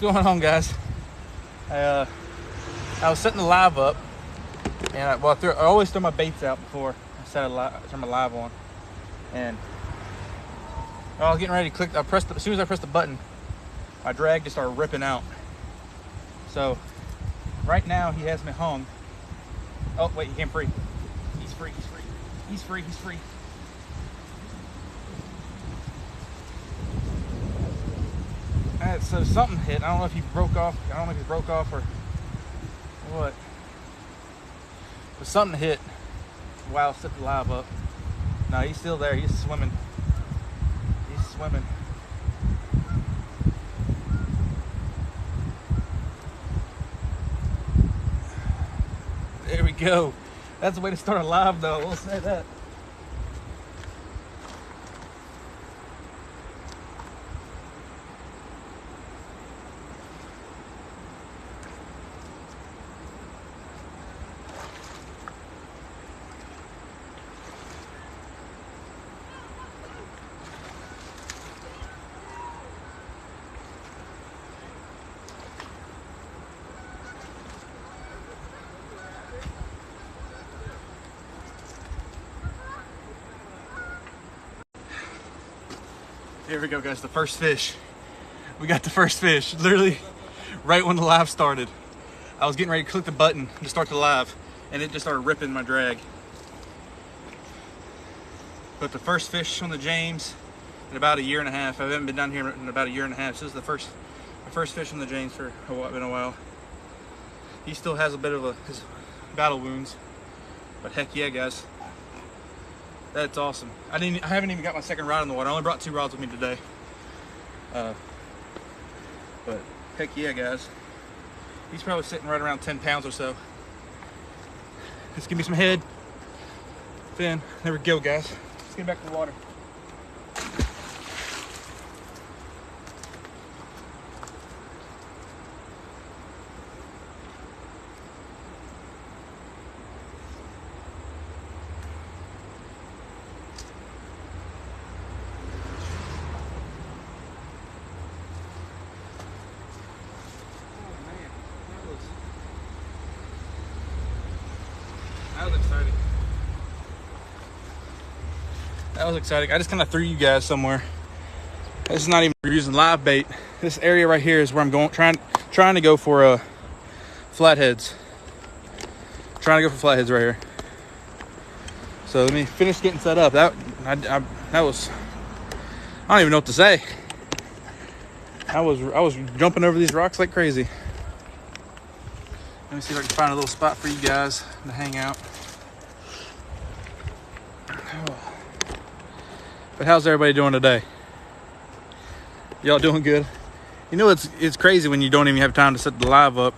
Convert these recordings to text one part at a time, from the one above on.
going on, guys? I was setting the live up, and I always throw my baits out before I turn my live on. And I was getting ready to click. As soon as I pressed the button, my drag just started ripping out. So right now he has me hung. Oh wait, he came free. He's free. He's free. He's free. He's free. So something hit. I don't know if he broke off. I don't know if he broke off or what. But something hit while I set the live up. No, he's still there. He's swimming. He's swimming. There we go. That's the way to start a live, though. We'll say that. Here we go, guys. The first fish. We got the first fish. Literally right when the live started. I was getting ready to click the button to start the live, and it just started ripping my drag. But the first fish on the James in about a year and a half. I haven't been down here in about a year and a half. So this is my first fish on the James for been a while. He still has a bit of his battle wounds, but heck yeah, guys. That's awesome. I haven't even got my second rod in the water. I only brought 2 rods with me today. But heck yeah, guys. He's probably sitting right around 10 pounds or so. Let's give me some head. Fin. There we go, guys. Let's get back to the water. That was exciting. That was exciting. I just kind of threw you guys somewhere. This is not even using live bait. This area right here is where I'm going, trying to go for flatheads. Trying to go for flatheads right here. So let me finish getting set up. That was, I don't even know what to say. I was jumping over these rocks like crazy. Let me see if I can find a little spot for you guys to hang out. But how's everybody doing today? Y'all doing good? You know, it's crazy when you don't even have time to set the live up.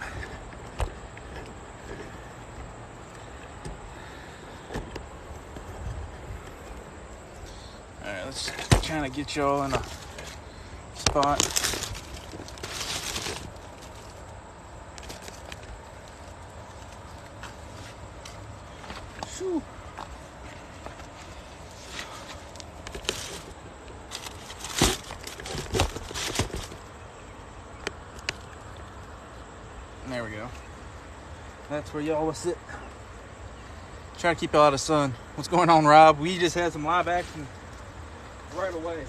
All right, let's try to get y'all in a spot. Whew. There we go. That's where y'all will sit. Try to keep y'all out of sun. What's going on, Rob? We just had some live action right away.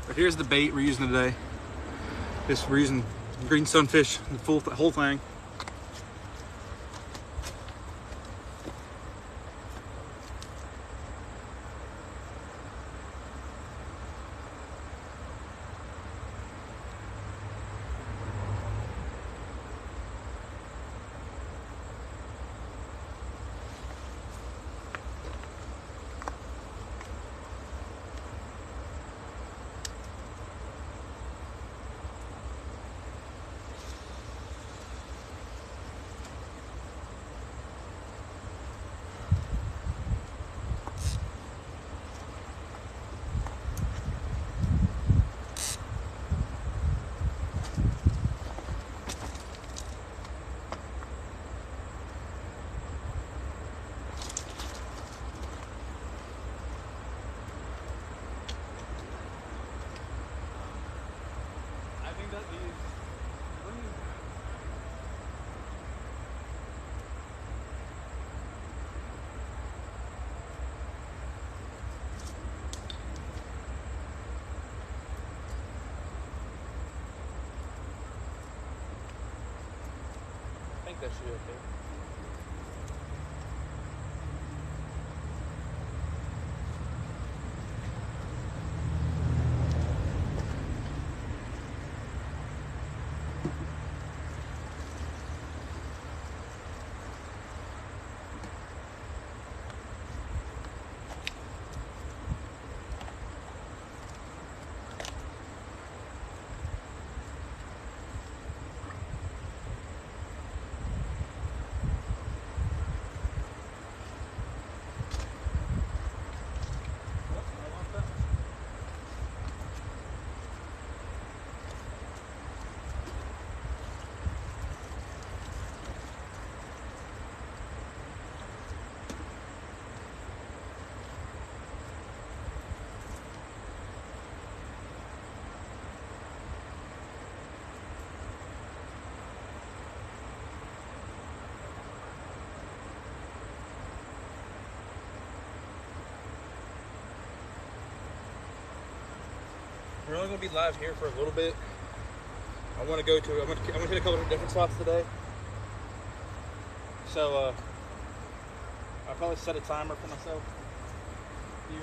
But here's the bait we're using today. We're using green sunfish, the whole thing. think that should be okay. We're only going to be live here for a little bit. I'm going to hit a couple of different spots today. So I'll probably set a timer for myself here.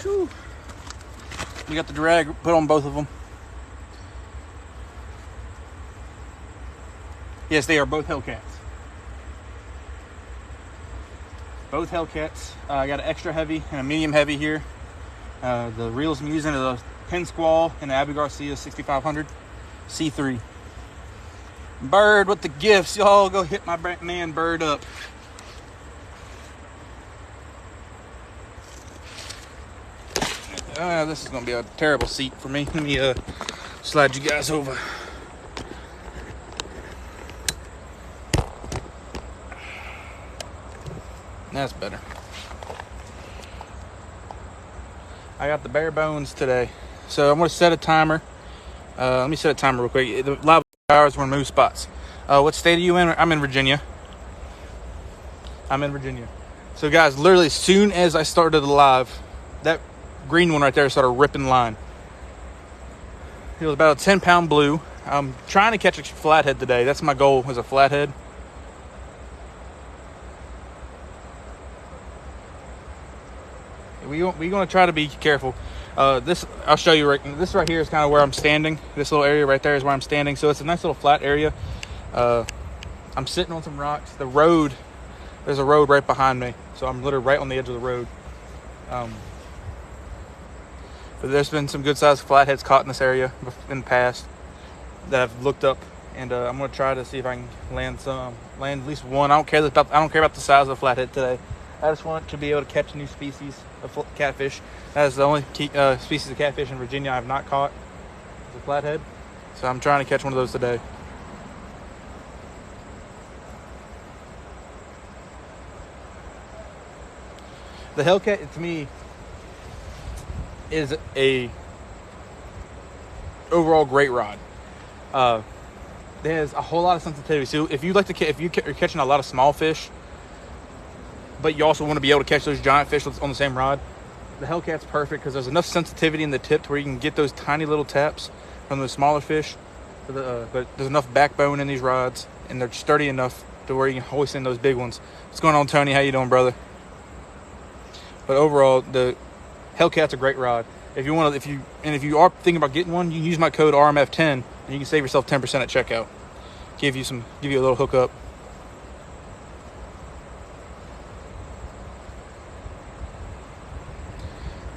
Whew. We got the drag put on both of them. Yes, they are both Hellcats. Both Hellcats. I got an extra heavy and a medium heavy here. The reels I'm using are the Penn Squall and the Abu Garcia 6500 C3. Bird with the gifts. Y'all go hit my man Bird up. This is going to be a terrible seat for me. Let me slide you guys over. That's better. I got the bare bones today. So I'm going to set a timer. Let me set a timer real quick. The live hours, we're going to move spots. What state are you in? I'm in Virginia. So guys, literally as soon as I started the live, that green one right there started ripping line. It was about a 10-pound blue. I'm trying to catch a flathead today. That's my goal, is a flathead. We're going to try to be careful. This, I'll show you. This right here is kind of where I'm standing. This little area right there is where I'm standing. So it's a nice little flat area. I'm sitting on some rocks. The road, there's a road right behind me. So I'm literally right on the edge of the road. But there's been some good sized flatheads caught in this area in the past that I've looked up, and I'm going to try to see if I can land at least one. I don't care about the size of the flathead today. I just want to be able to catch a new species of catfish. That is the only species of catfish in Virginia I have not caught. It's a flathead. So I'm trying to catch one of those today. The Hellcat, to me, is a overall great rod. There's a whole lot of sensitivity. So if you like to, if you're catching a lot of small fish, but you also want to be able to catch those giant fish on the same rod, the Hellcat's perfect because there's enough sensitivity in the tip to where you can get those tiny little taps from the smaller fish. But there's enough backbone in these rods, and they're sturdy enough to where you can hoist in those big ones. What's going on, Tony? How you doing, brother? But overall, the Hellcat's a great rod. If you want to, if you are thinking about getting one, you can use my code RMF10, and you can save yourself 10% at checkout. Give you a little hookup.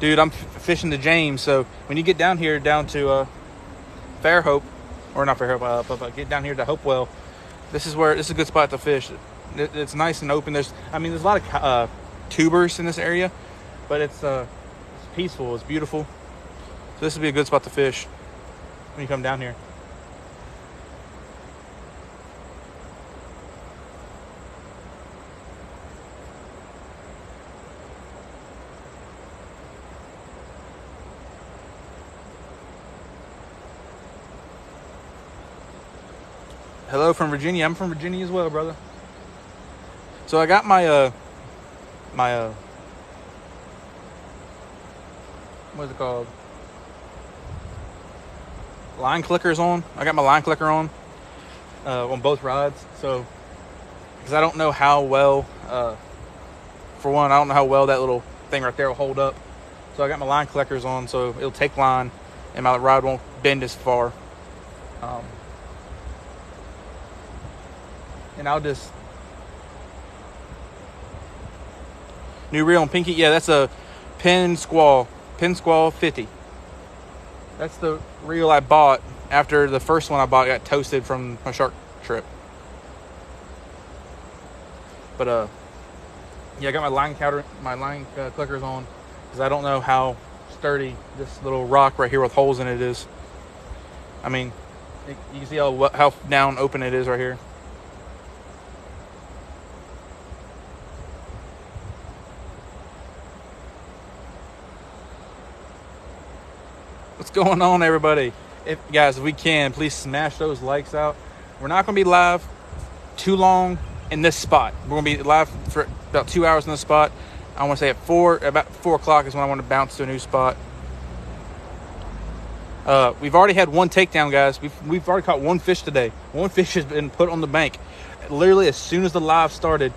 Dude, I'm fishing the James, so when you get down here, down to Fairhope, or not Fairhope, but get down here to Hopewell, this is a good spot to fish. It's nice and open. There's a lot of tubers in this area, but it's peaceful. It's beautiful. So this would be a good spot to fish when you come down here. Hello from Virginia. I'm from Virginia as well, brother. So I got my what is it called? Line clickers on. I got my line clicker on both rods. So, because I don't know how well, for one, I don't know how well that little thing right there will hold up. So I got my line clickers on, so it'll take line, and my rod won't bend as far. And I'll just new reel on Pinky. Yeah, that's a Pin Squall 50. That's the reel I bought after the first one I bought got toasted from my shark trip. But yeah, I got my line clickers on because I don't know how sturdy this little rock right here with holes in it is. I mean, you can see how down open it is right here. What's going on, everybody? If we can, please smash those likes out. We're not going to be live too long in this spot. We're going to be live for about 2 hours in this spot. I want to say about 4 o'clock is when I want to bounce to a new spot. We've already had one takedown, guys. We've already caught one fish today. One fish has been put on the bank. Literally, as soon as the live started,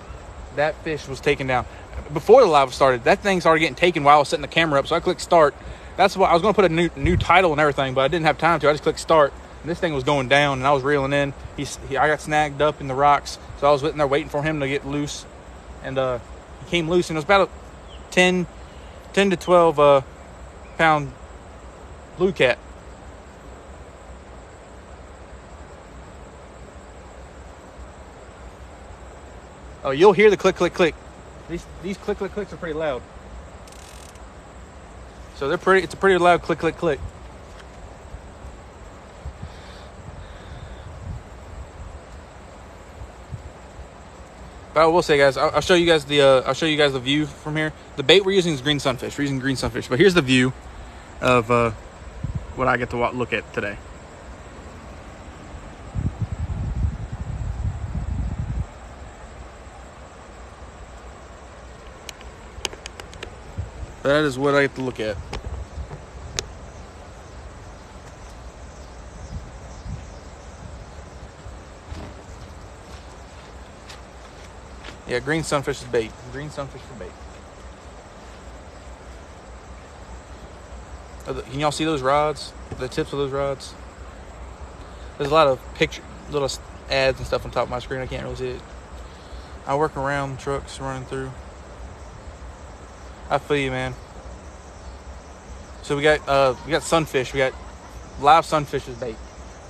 that fish was taken down. Before the live started, that thing started getting taken while I was setting the camera up. So I clicked start. That's why I was going to put a new title and everything, but I didn't have time to. I just clicked start, and this thing was going down, and I was reeling in. I got snagged up in the rocks, so I was sitting there waiting for him to get loose, and he came loose, and it was about a 10 to 12 pound blue cat. Oh, you'll hear the click, click, click. These click, click, clicks are pretty loud. So it's a pretty loud click, click, click. But I will say, guys, I'll show you guys the view from here. The bait we're using is green sunfish. We're using green sunfish. But here's the view of what I get to look at today. That is what I get to look at. Yeah, green sunfish is bait. Green sunfish for bait. Can y'all see those rods? The tips of those rods? There's a lot of little ads and stuff on top of my screen. I can't really see it. I work around trucks running through. I feel you, man. So we got sunfish. We got live sunfish as bait.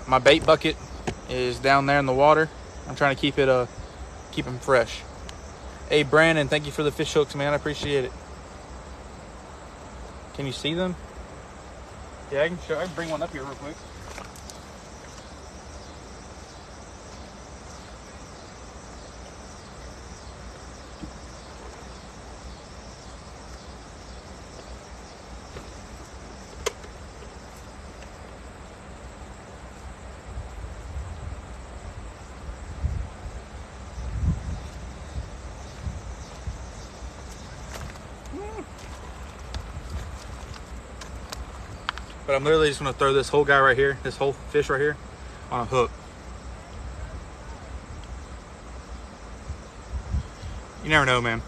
My bait bucket is down there in the water. I'm trying to keep them fresh. Hey, Brandon, thank you for the fish hooks, man. I appreciate it. Can you see them? Yeah, I can bring one up here real quick. But I'm literally just gonna throw this whole guy right here, this whole fish right here, on a hook. You never know, man.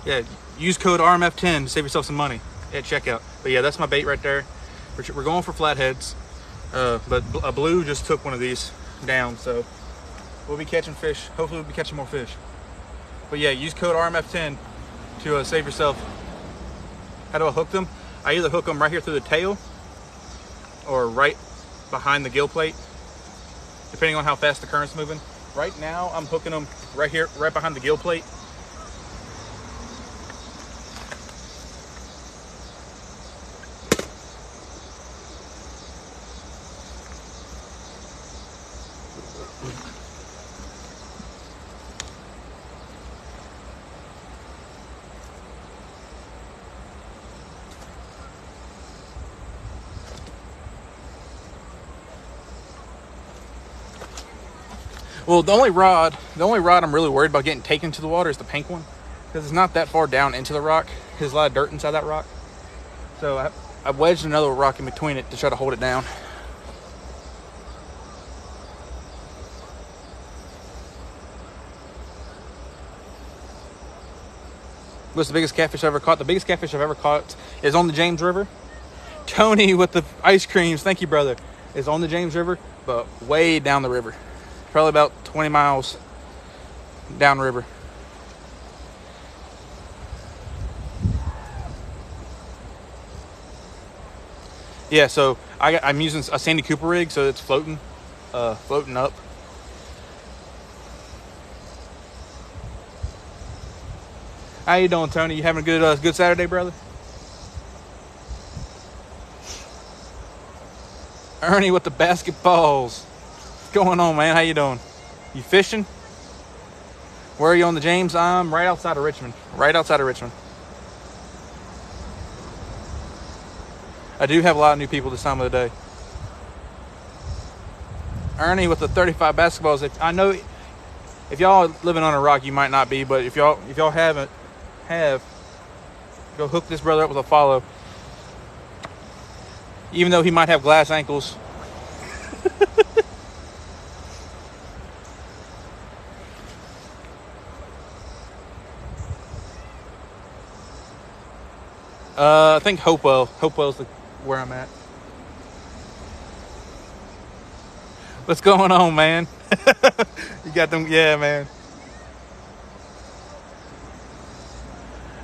Yeah, use code RMF10 to save yourself some money at checkout. But yeah, that's my bait right there. We're going for flatheads, but a blue just took one of these down, so we'll be catching fish. Hopefully we'll be catching more fish. But yeah, use code RMF10 to save yourself. How do I hook them? I either hook them right here through the tail or right behind the gill plate, depending on how fast the current's moving. Right now, I'm hooking them right here, right behind the gill plate. Well, the only rod I'm really worried about getting taken to the water is the pink one, because it's not that far down into the rock. There's a lot of dirt inside that rock. So I wedged another rock in between it to try to hold it down. What's the biggest catfish I've ever caught? The biggest catfish I've ever caught is on the James River. Tony with the ice creams, thank you, brother, is on the James River, but way down the river. Probably about 20 miles downriver. Yeah, so I'm using a Sandy Cooper rig, so it's floating up. How you doing, Tony? You having a good Saturday, brother? Ernie with the basketballs. What's going on, man? How you doing? You fishing? Where are you on the James? I'm right outside of Richmond. Right outside of Richmond. I do have a lot of new people this time of the day. Ernie with the 35 basketballs. I know if y'all are living on a rock, you might not be, but if y'all have, go hook this brother up with a follow. Even though he might have glass ankles. I think Hopewell. Hopewell's where I'm at. What's going on, man? You got them, yeah, man.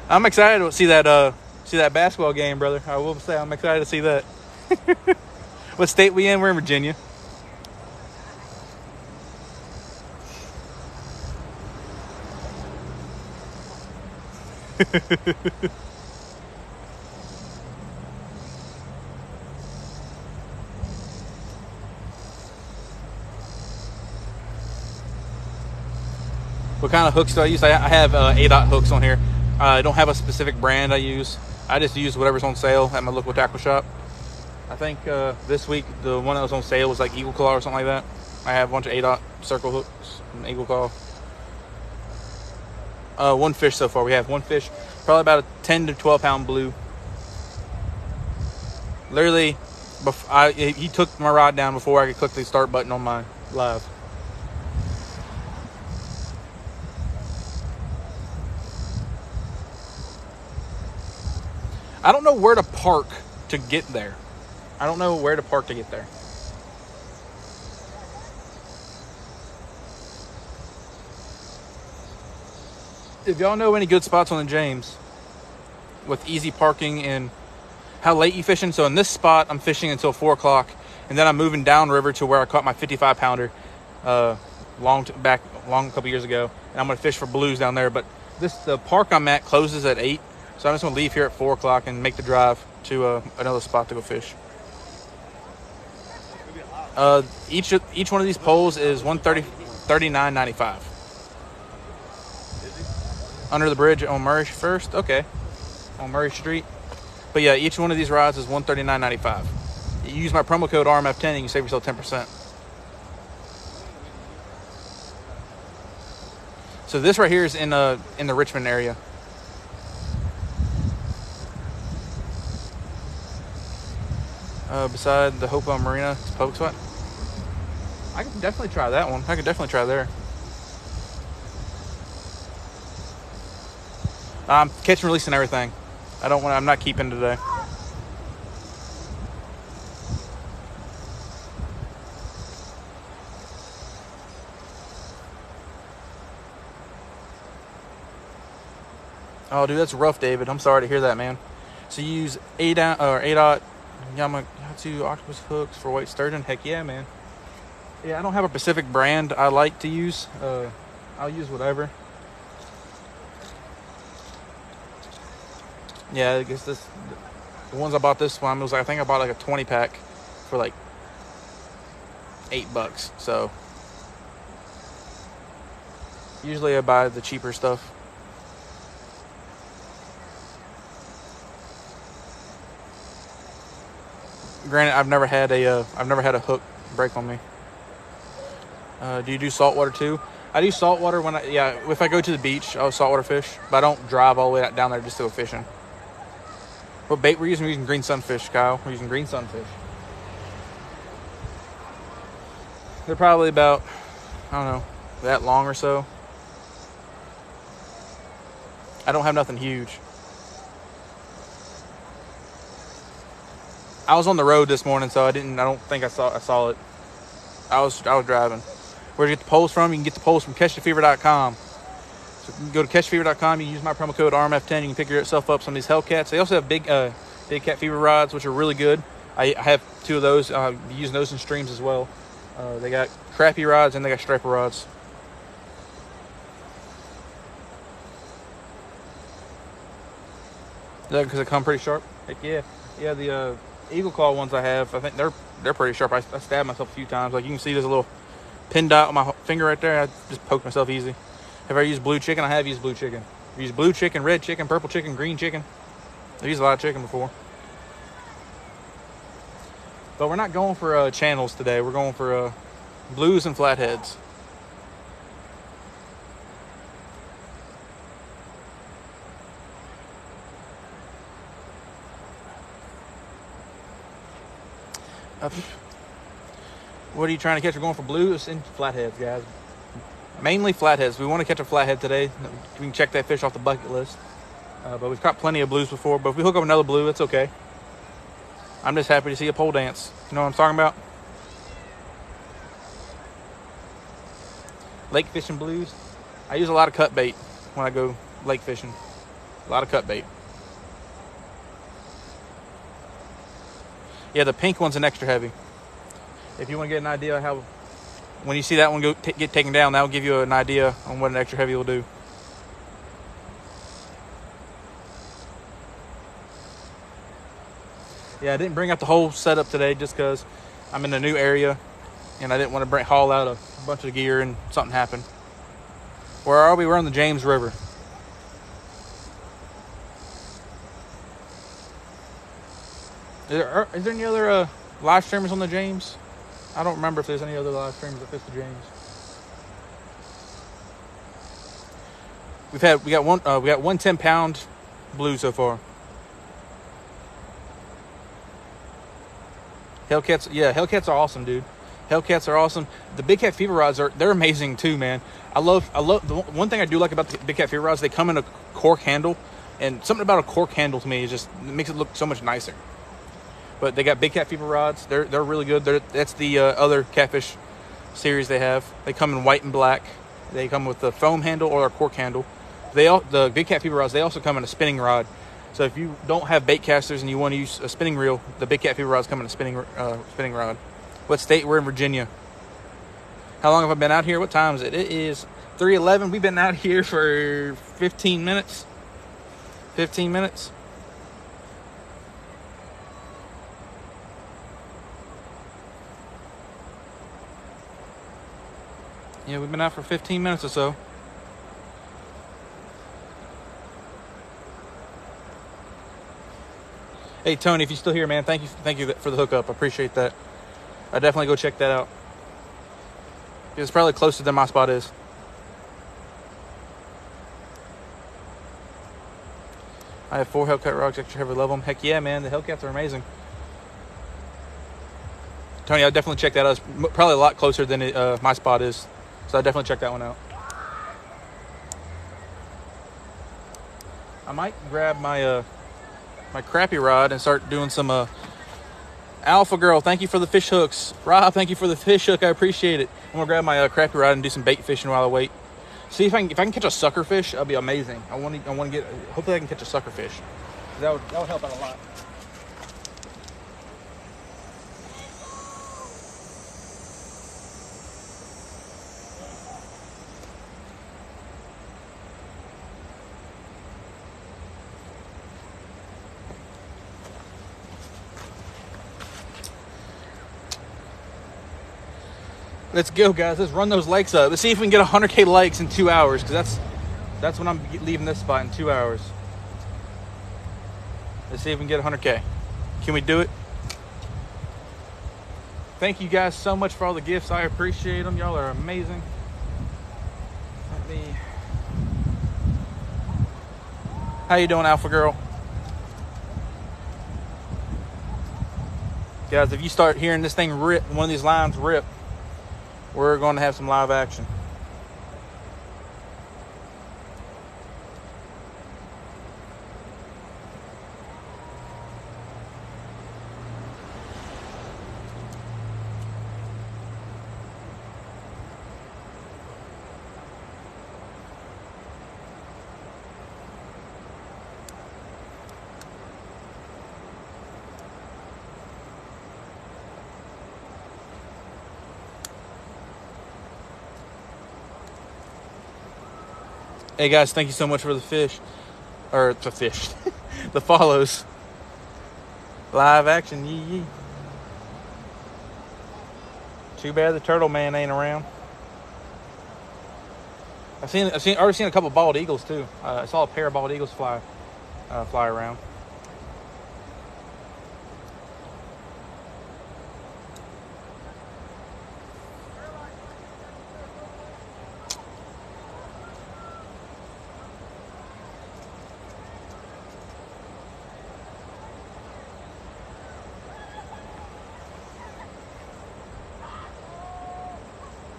I'm excited to see that basketball game, brother. I will say I'm excited to see that. What state we in? We're in Virginia. What kind of hooks do I use? I have A-dot hooks on here. I don't have a specific brand I use. I just use whatever's on sale at my local tackle shop. I think this week the one that was on sale was like Eagle Claw or something like that. I have a bunch of A-dot circle hooks and Eagle Claw. One fish so far. We have one fish, probably about a 10 to 12 pound blue. Literally, he took my rod down before I could click the start button on my live. I don't know where to park to get there. If y'all know any good spots on the James with easy parking and how late you fishing. So in this spot, I'm fishing until 4 o'clock, and then I'm moving downriver to where I caught my 55 pounder long couple years ago, and I'm gonna fish for blues down there. But the park I'm at closes at 8, so I'm just gonna leave here at 4 o'clock and make the drive. to another spot to go fish. Each one of these poles is $39.95. Under the bridge on Murray first, okay, on Murray Street. But yeah, each one of these rods is $139.95. You use my promo code RMF10 and you save yourself 10%. So this right here is in the Richmond area. Beside the Hopewell Marina, it's public spot. I could definitely try that one. I could definitely try there. I'm catch and releasing everything. I'm not keeping today. Oh, dude, that's rough, David. I'm sorry to hear that, man. So you use A-dot Yamato octopus hooks for white sturgeon? Heck yeah, man. Yeah, I don't have a specific brand I like to use. I'll use whatever. Yeah, I guess the ones I bought this one was, I think I bought like a 20 pack for like $8. So usually I buy the cheaper stuff. Granted, I've never had a hook break on me. Do you do saltwater too? I do saltwater if I go to the beach, I'll saltwater fish, but I don't drive all the way down there just to go fishing. What bait we're using? We're using green sunfish, Kyle. We're using green sunfish. They're probably about, I don't know, that long or so. I don't have nothing huge. I was on the road this morning, so I don't think I saw it. I was driving. Where do you get the poles from? You can get the poles from catchthefever.com. So you can go to catchthefever.com. You can use my promo code RMF10. You can pick yourself up some of these Hellcats. They also have big cat fever rods, which are really good. I have 2 of those. Using those in streams as well. They got crappie rods and they got striper rods. Is that because they come pretty sharp? Heck yeah. Yeah, the Eagle Claw ones I have, I think they're pretty sharp. I stabbed myself a few times. Like you can see there's a little pin dot on my finger right there. I just poked myself easy. Have I used blue chicken? I have used blue chicken. I've used blue chicken, red chicken, purple chicken, green chicken. I've used a lot of chicken before. But we're not going for channels today. We're going for blues and flatheads. What are you trying to catch? We're going for blues and flatheads, guys. Mainly flatheads. We want to catch a flathead today. We can check that fish off the bucket list. But we've caught plenty of blues before. But if we hook up another blue, it's okay. I'm just happy to see a pole dance. You know what I'm talking about? Lake fishing blues. I use a lot of cut bait when I go lake fishing. A lot of cut bait. Yeah, the pink one's an extra heavy. If you want to get an idea of how, when you see that one get taken down, that will give you an idea on what an extra heavy will do. Yeah, I didn't bring out the whole setup today just because I'm in a new area and I didn't want to haul out a bunch of gear and something happened. Where are we? We're on the James River. Is there any other live streamers on the James? I don't remember if there's any other live streamers that fish the James. We got one 10-pound blue so far. Hellcats are awesome, dude. Hellcats are awesome. The big cat fever rods they're amazing too, man. I love the one thing I do like about the big cat fever rods. They come in a cork handle, and something about a cork handle to me is just it makes it look so much nicer. But they got big cat fever rods. They're really good. That's the other catfish series they have. They come in white and black. They come with the foam handle or a cork handle. The big cat fever rods. They also come in a spinning rod. So if you don't have bait casters and you want to use a spinning reel, the big cat fever rods come in a spinning rod. What state? We're in Virginia. How long have I been out here? What time is it? It is 3:11. We've been out here for 15 minutes. 15 minutes. Yeah, we've been out for 15 minutes or so. Hey Tony, if you're still here, man, thank you for the hookup. I appreciate that. I definitely go check that out. It's probably closer than my spot is. I have 4 Hellcat rocks, extra heavy, love them. Heck yeah, man, the Hellcats are amazing. Tony, I'll definitely check that out. It's probably a lot closer than my spot is. So I'll definitely check that one out. I might grab my my crappie rod and start doing some Alpha Girl, thank you for the fish hooks. Rob, thank you for the fish hook. I appreciate it. I'm gonna grab my crappie rod and do some bait fishing while I wait. See if I can catch a sucker fish. That'll be amazing. I want to get. Hopefully, I can catch a sucker fish. That would help out a lot. Let's go, guys. Let's run those likes up. Let's see if we can get 100K likes in 2 hours, because that's when I'm leaving this spot in 2 hours. Let's see if we can get 100K. Can we do it? Thank you guys so much for all the gifts. I appreciate them. Y'all are amazing. How you doing, Alpha Girl? Guys, if you start hearing this thing rip, one of these lines rip, we're going to have some live action. Hey guys, thank you so much for the fish. Or the fish. The follows. Live action, yee. Too bad the turtle man ain't around. I've already seen a couple bald eagles too. I saw a pair of bald eagles fly around.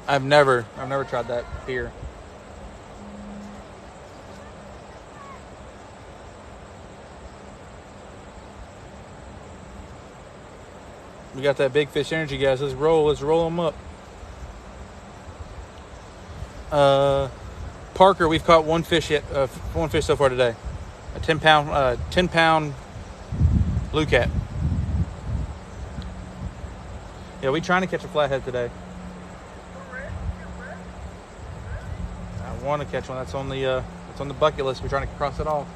I've never tried that here. We got that big fish energy, guys. Let's roll them up. Parker, we've caught one fish so far today. A 10 pound blue cat. Yeah, we trying to catch a flathead today. I want to catch one. That's on the bucket list. We're trying to cross it off.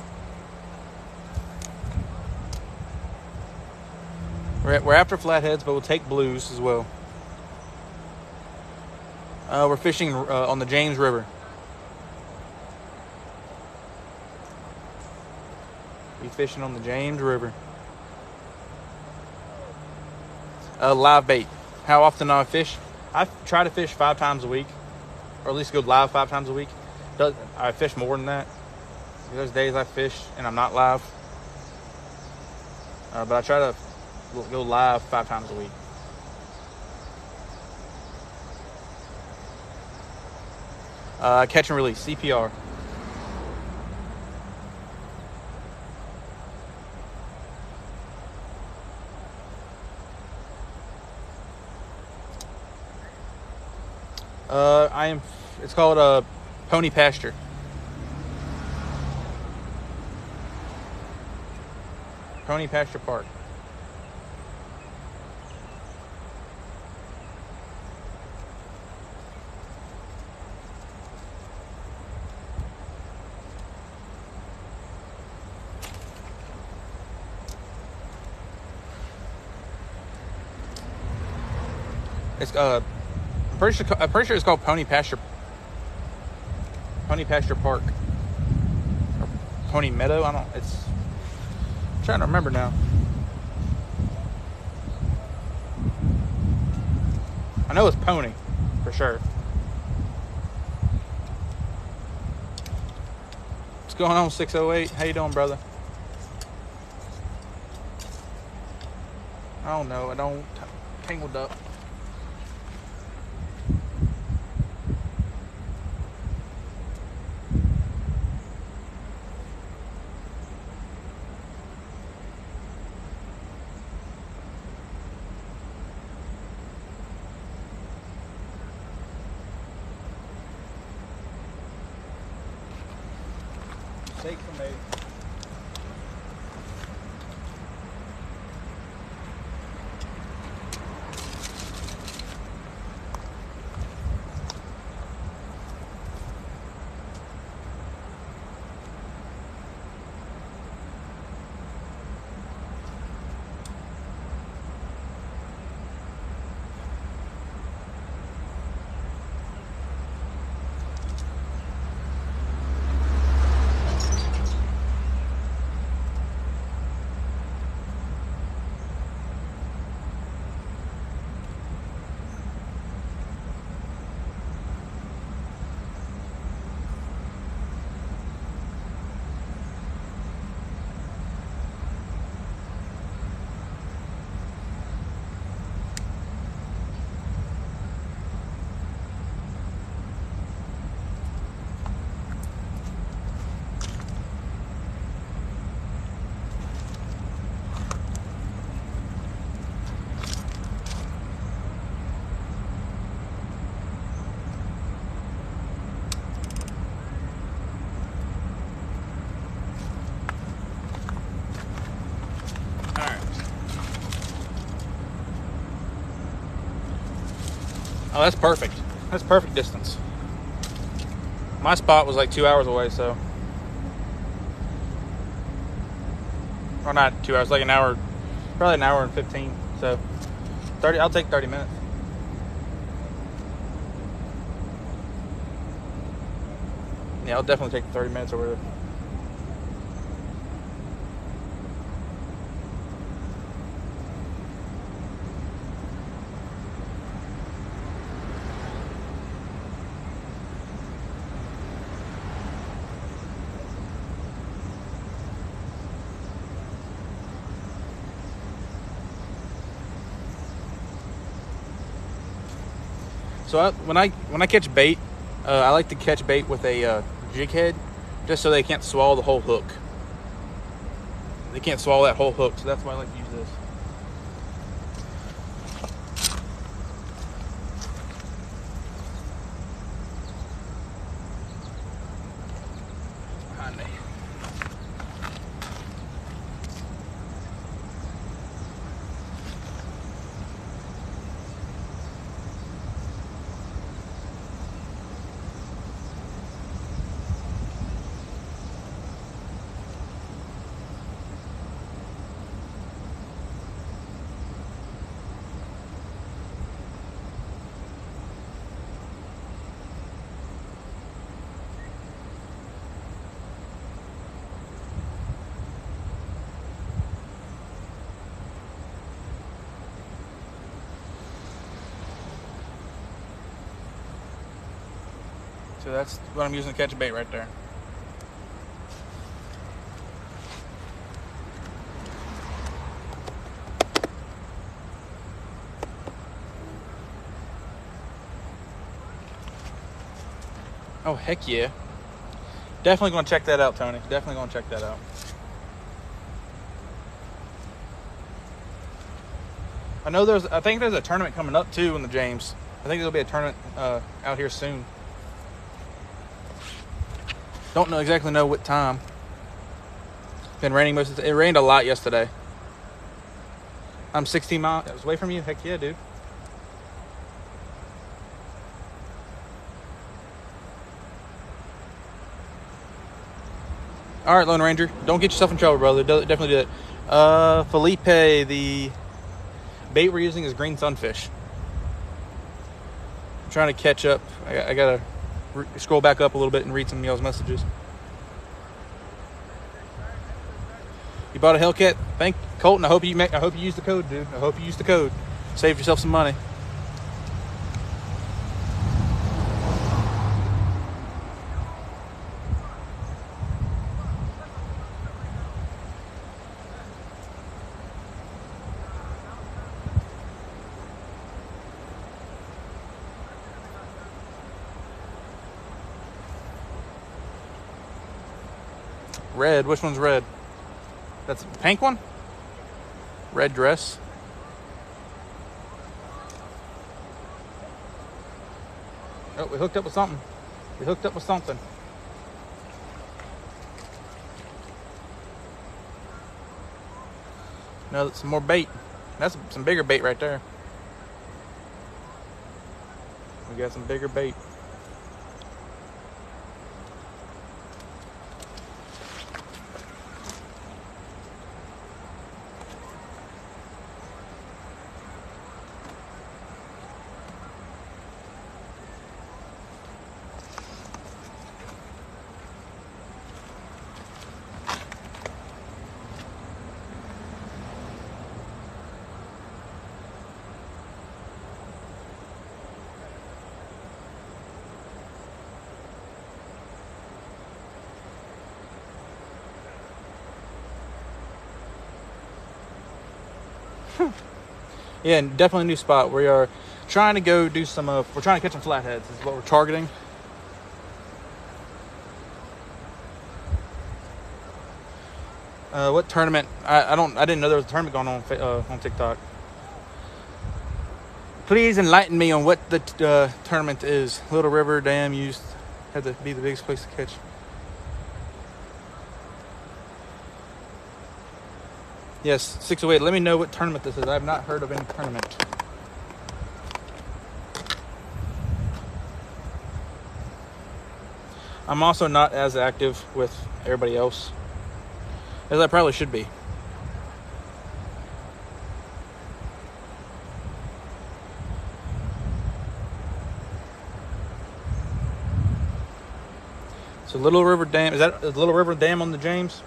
We're after flatheads, but we'll take blues as well. We're fishing on the James River. We're fishing on the James River. Live bait. How often do I fish? I try to fish 5 times a week, or at least go live 5 times a week. I fish more than that. There's days I fish and I'm not live. But I try to go live 5 times a week. Catch and release, CPR. It's called Pony Pasture. Pony Pasture Park. It's I'm pretty sure it's called Pony Pasture Park. Or Pony Meadow. I'm trying to remember now. I know it's Pony, for sure. What's going on, 608? How you doing, brother? I don't know. I don't tangled up. Take from me. Oh, that's perfect. That's perfect distance. My spot was like 2 hours away, so. Or not 2 hours, like an hour, probably an hour and 15. So 30, I'll take 30 minutes. Yeah, I'll definitely take 30 minutes over there. So when I catch bait, I like to catch bait with a jig head, just so they can't swallow the whole hook. They can't swallow that whole hook, so that's why I like to use this. Behind me. So that's what I'm using to catch a bait right there. Oh, heck yeah. Definitely going to check that out, Tony. Definitely going to check that out. I think there's a tournament coming up too in the James. I think there'll be a tournament out here soon. Don't exactly know what time. Been raining most of the day. It rained a lot yesterday. I'm 16 miles away from you. Heck yeah, dude. All right, Lone Ranger. Don't get yourself in trouble, brother. Definitely do it. Felipe, the bait we're using is green sunfish. trying to catch up. I gotta scroll back up a little bit and read some of y'all's messages. You bought a Hellcat? Thank Colton. I hope you use the code, dude. I hope you use the code. Save yourself some money. Red. Which one's red? That's the pink one? Red dress. Oh, we hooked up with something. No, that's some more bait. That's some bigger bait right there. We got some bigger bait. Yeah, definitely a new spot. We are trying to go do some we're trying to catch some flatheads is what we're targeting. What tournament? I didn't know there was a tournament going on TikTok. Please enlighten me on what the tournament is. Little River Dam had to be the biggest place to catch. Yes, 608. Let me know what tournament this is. I have not heard of any tournament. I'm also not as active with everybody else as I probably should be. So Little River Dam, is Little River Dam on the James?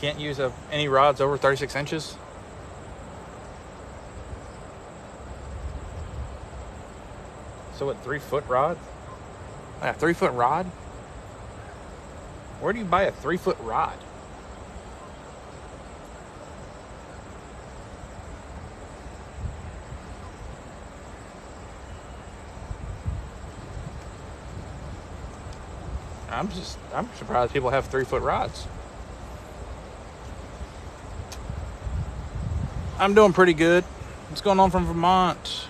Can't use any rods over 36 inches. So what, 3-foot rod? A 3-foot rod? Where do you buy a 3-foot rod? I'm surprised people have 3-foot rods. I'm doing pretty good. What's going on from Vermont?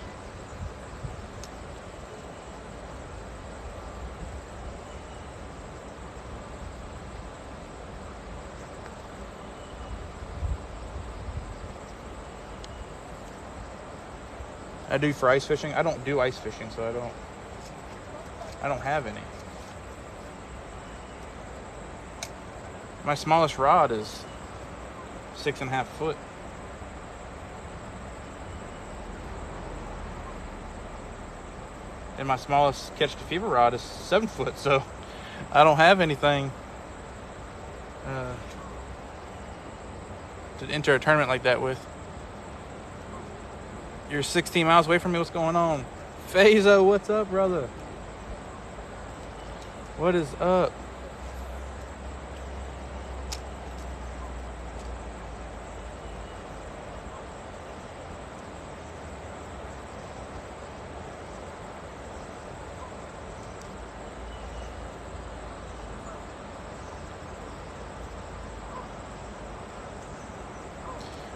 I do for ice fishing. I don't do ice fishing, so I don't have any. My smallest rod is 6.5 foot. And my smallest catch to fever rod is 7 foot, so I don't have anything to enter a tournament like that with. You're 16 miles away from me. What's going on? Fazo, what's up, brother? What is up?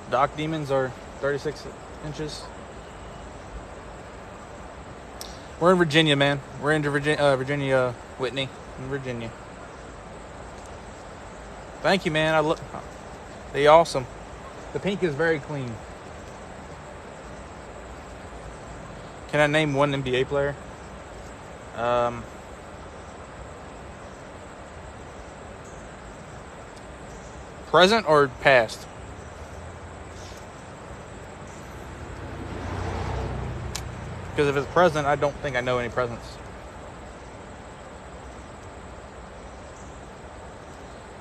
Dock demons are 36 inches. We're in Virginia, man. We're into Virginia, Whitney, in Virginia. Thank you, man. They awesome. The pink is very clean. Can I name one NBA player? Present or past? Because if it's present, I don't think I know any presents.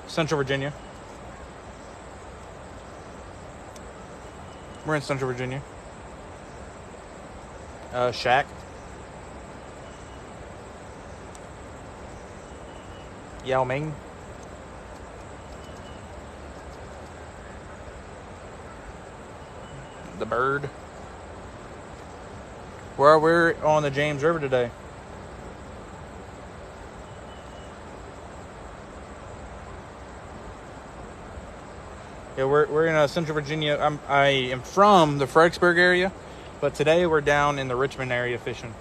Central Virginia. We're in Central Virginia. Shaq. Yao Ming. The Bird. We're on the James River today. Yeah, we're in Central Virginia. I am from the Fredericksburg area, but today we're down in the Richmond area fishing.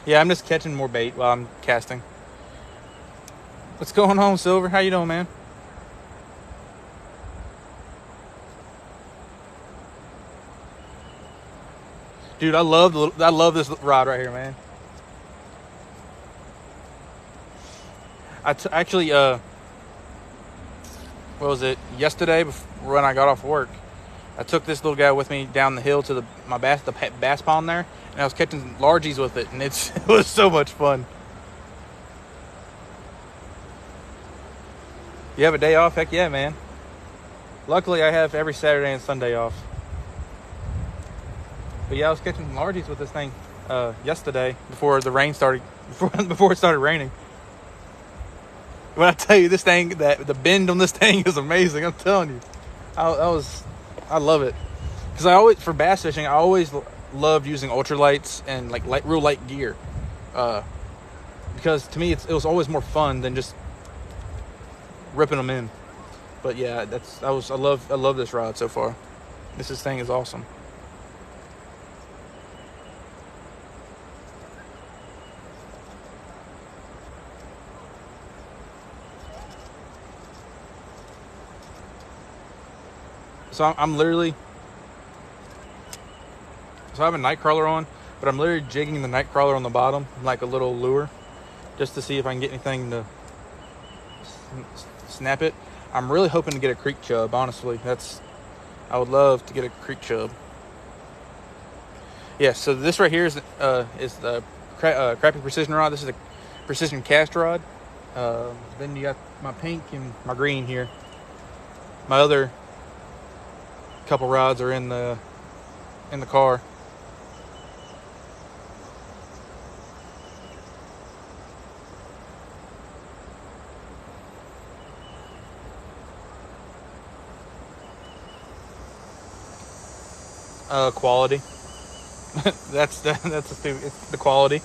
Yeah, I'm just catching more bait while I'm casting. What's going on, Silver? How you doing, man? Dude, I love this rod right here, man. Actually, what was it? Yesterday, when I got off work, I took this little guy with me down the hill to the bass pond there, and I was catching largies with it, and it was so much fun. You have a day off? Heck yeah, man. Luckily, I have every Saturday and Sunday off. But yeah, I was catching largies with this thing yesterday before the rain started. Before it started raining. When I tell you this thing, the bend on this thing is amazing. I'm telling you, I love it. Because for bass fishing, I always loved using ultralights and like real light gear. Because to me, it was always more fun than just ripping them in. But yeah, I love this rod so far. This thing is awesome. So I'm literally, I have a night crawler on, but I'm literally jigging the night crawler on the bottom like a little lure, just to see if I can get anything to snap it. I'm really hoping to get a creek chub, honestly. I would love to get a creek chub. Yeah, so this right here is the Crappie Precision rod. This is a precision cast rod. Then you got my pink and my green here. My other couple rods are in the car. Quality. It's the quality.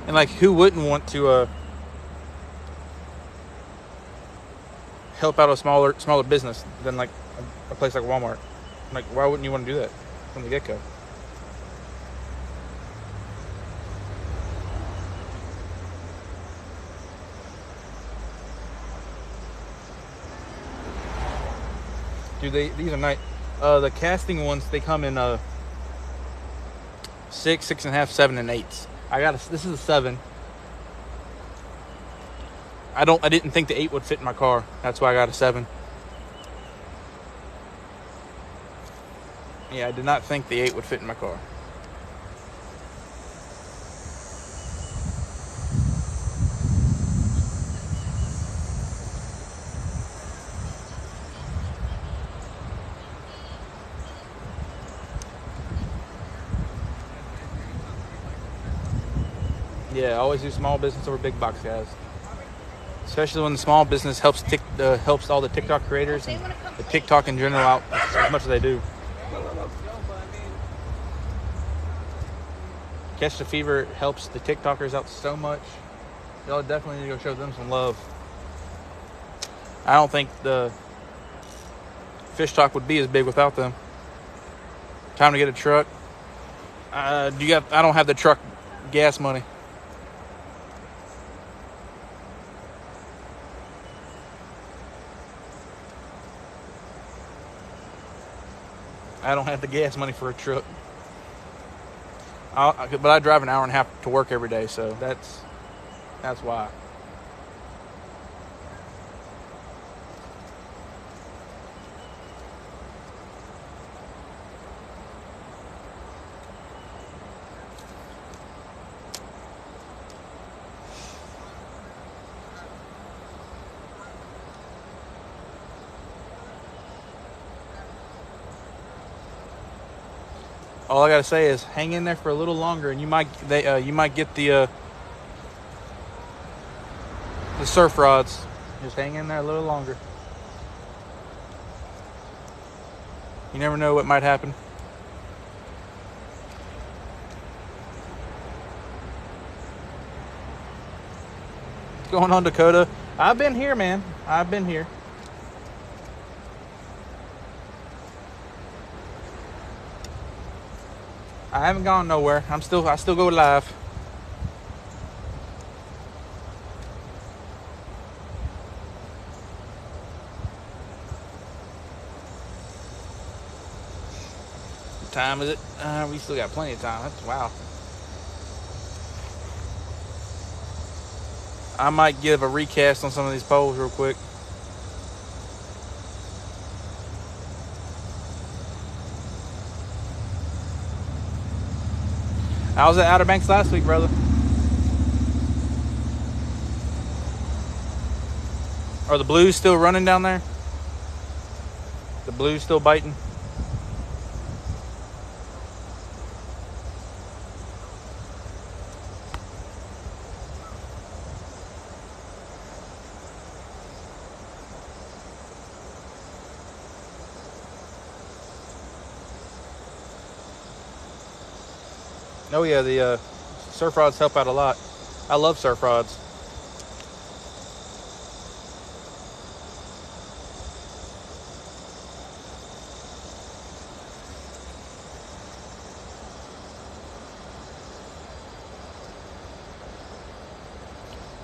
And like, who wouldn't want to help out a smaller business than like a place like Walmart? Like, why wouldn't you want to do that from the get-go? Dude, these are nice. The casting ones, they come in 6, 6.5, 7, and 8s. This is a 7. I didn't think the 8 would fit in my car. That's why I got a 7. Yeah, I did not think the 8 would fit in my car. Yeah, always do small business over big box, guys. Especially when the small business helps helps all the TikTok creators and the TikTok in general out as much as they do. Catch the Fever helps the TikTokers out so much. Y'all definitely need to go show them some love. I don't think the Fish Talk would be as big without them. Time to get a truck. I don't have the truck gas money. I don't have the gas money for a truck. But I drive an hour and a half to work every day, so that's why. All I gotta say is hang in there for a little longer, and you might get the surf rods. Just hang in there a little longer. You never know what might happen. What's going on, Dakota? I've been here, man. I've been here. I haven't gone nowhere. I still go live. What time is it? We still got plenty of time. That's wow. I might give a recast on some of these poles real quick. I was at Outer Banks last week, brother. Are the Blues still running down there? The Blues still biting? Oh yeah, the surf rods help out a lot. I love surf rods.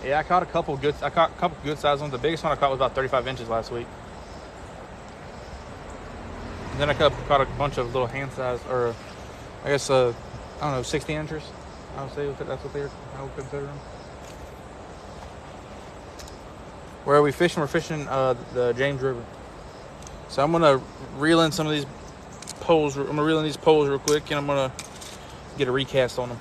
Yeah, I caught a couple good sized ones. The biggest one I caught was about 35 inches last week. And then I caught a bunch of little hand size, or I guess I don't know, 16 inches. I would say that's what I would consider them. Where are we fishing? We're fishing the James River. So I'm gonna reel in some of these poles. I'm gonna reel in these poles real quick, and I'm gonna get a recast on them.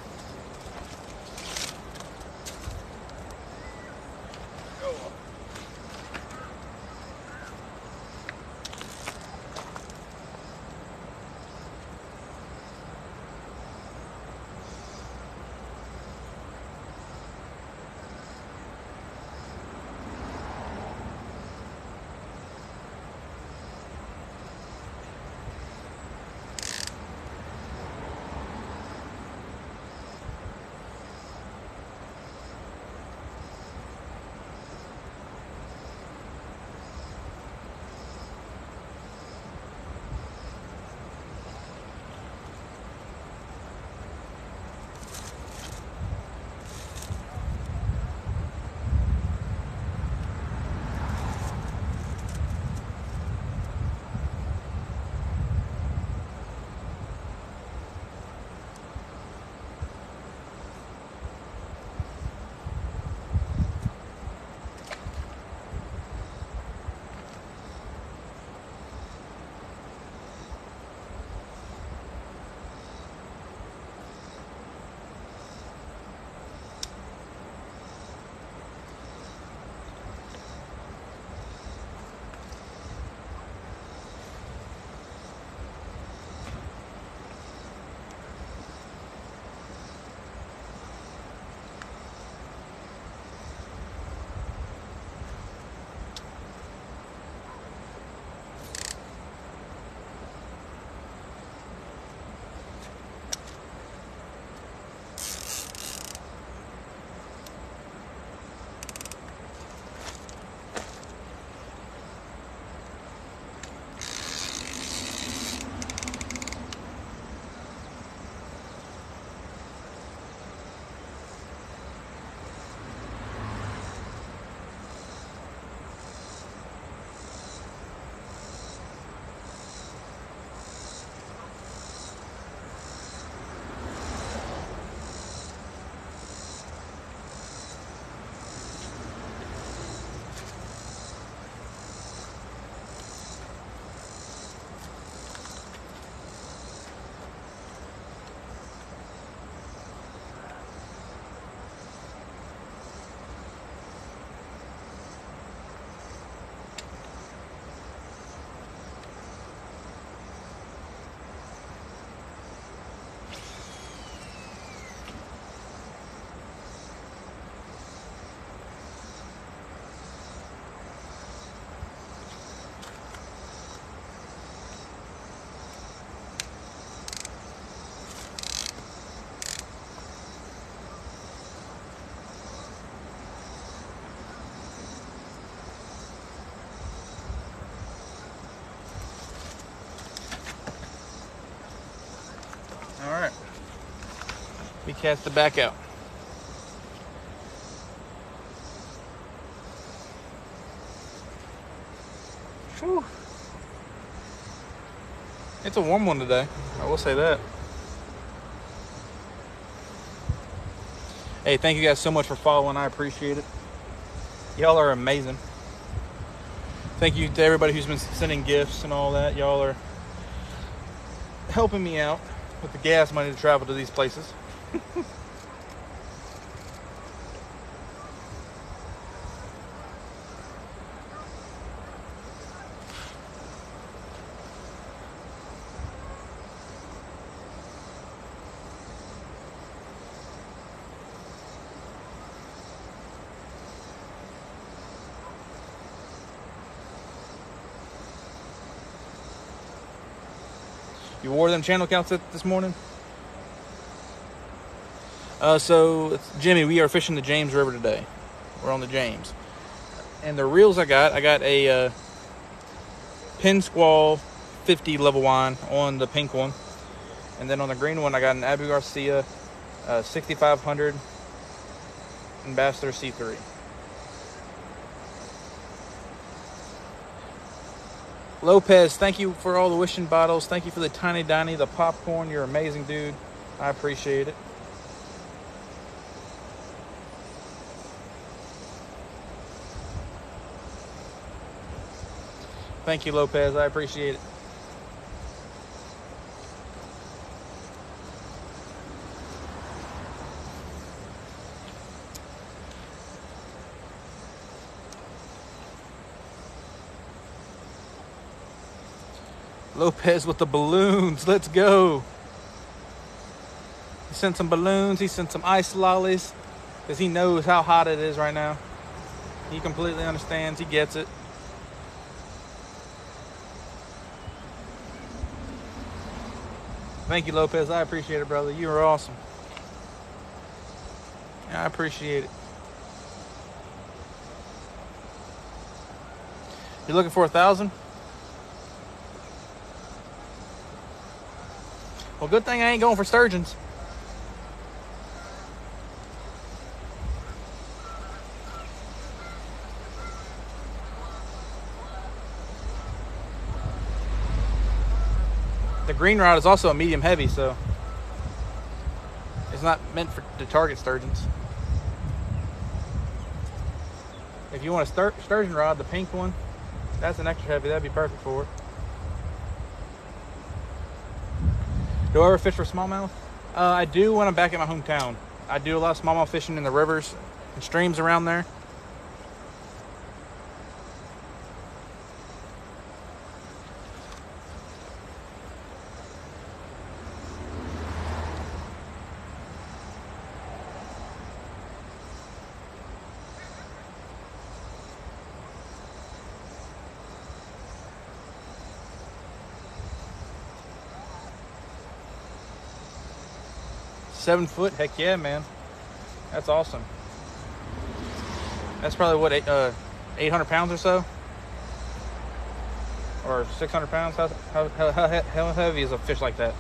me cast it back out. Whew. It's a warm one today, I will say that. Hey, thank you guys so much for following. I appreciate it. Y'all are amazing. Thank you to everybody who's been sending gifts and all that. Y'all are helping me out with the gas money to travel to these places. You wore them channel counts this morning? So, it's Jimmy, we are fishing the James River today. We're on the James. And the reels I got a Pin Squall 50 level line on the pink one. And then on the green one, I got an Abu Garcia 6500 Ambassador C3. Lopez, thank you for all the wishing bottles. Thank you for the tiny diny, the popcorn. You're amazing, dude. I appreciate it. Thank you, Lopez. I appreciate it. Lopez with the balloons. Let's go. He sent some balloons. He sent some ice lollies because he knows how hot it is right now. He completely understands. He gets it. Thank you, Lopez. I appreciate it, brother. You are awesome. I appreciate it. You're looking for 1,000? Well, good thing I ain't going for sturgeons. The green rod is also a medium heavy, so it's not meant to target sturgeons. If you want a sturgeon rod, the pink one, that's an extra heavy. That'd be perfect for it. Do I ever fish for smallmouth? I do when I'm back in my hometown. I do a lot of smallmouth fishing in the rivers and streams around there. $7 foot, heck yeah, man. That's awesome. That's probably what, 800 pounds or so? Or 600 pounds? How heavy is a fish like that?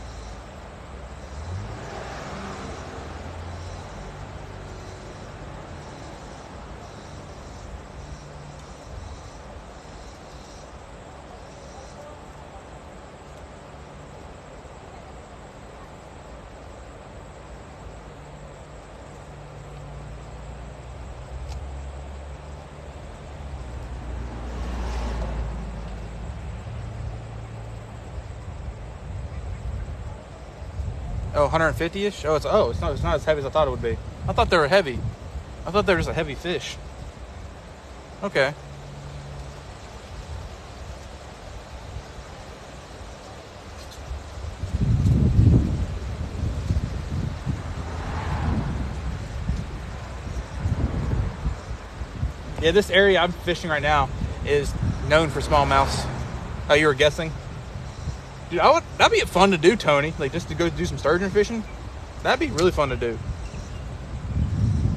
Oh, 150-ish? Oh, it's not as heavy as I thought it would be. I thought they were heavy. I thought they were just a heavy fish. Okay. Yeah, this area I'm fishing right now is known for smallmouths. Oh, you were guessing? Dude, that'd be fun to do, Tony. Like, just to go do some sturgeon fishing. That'd be really fun to do.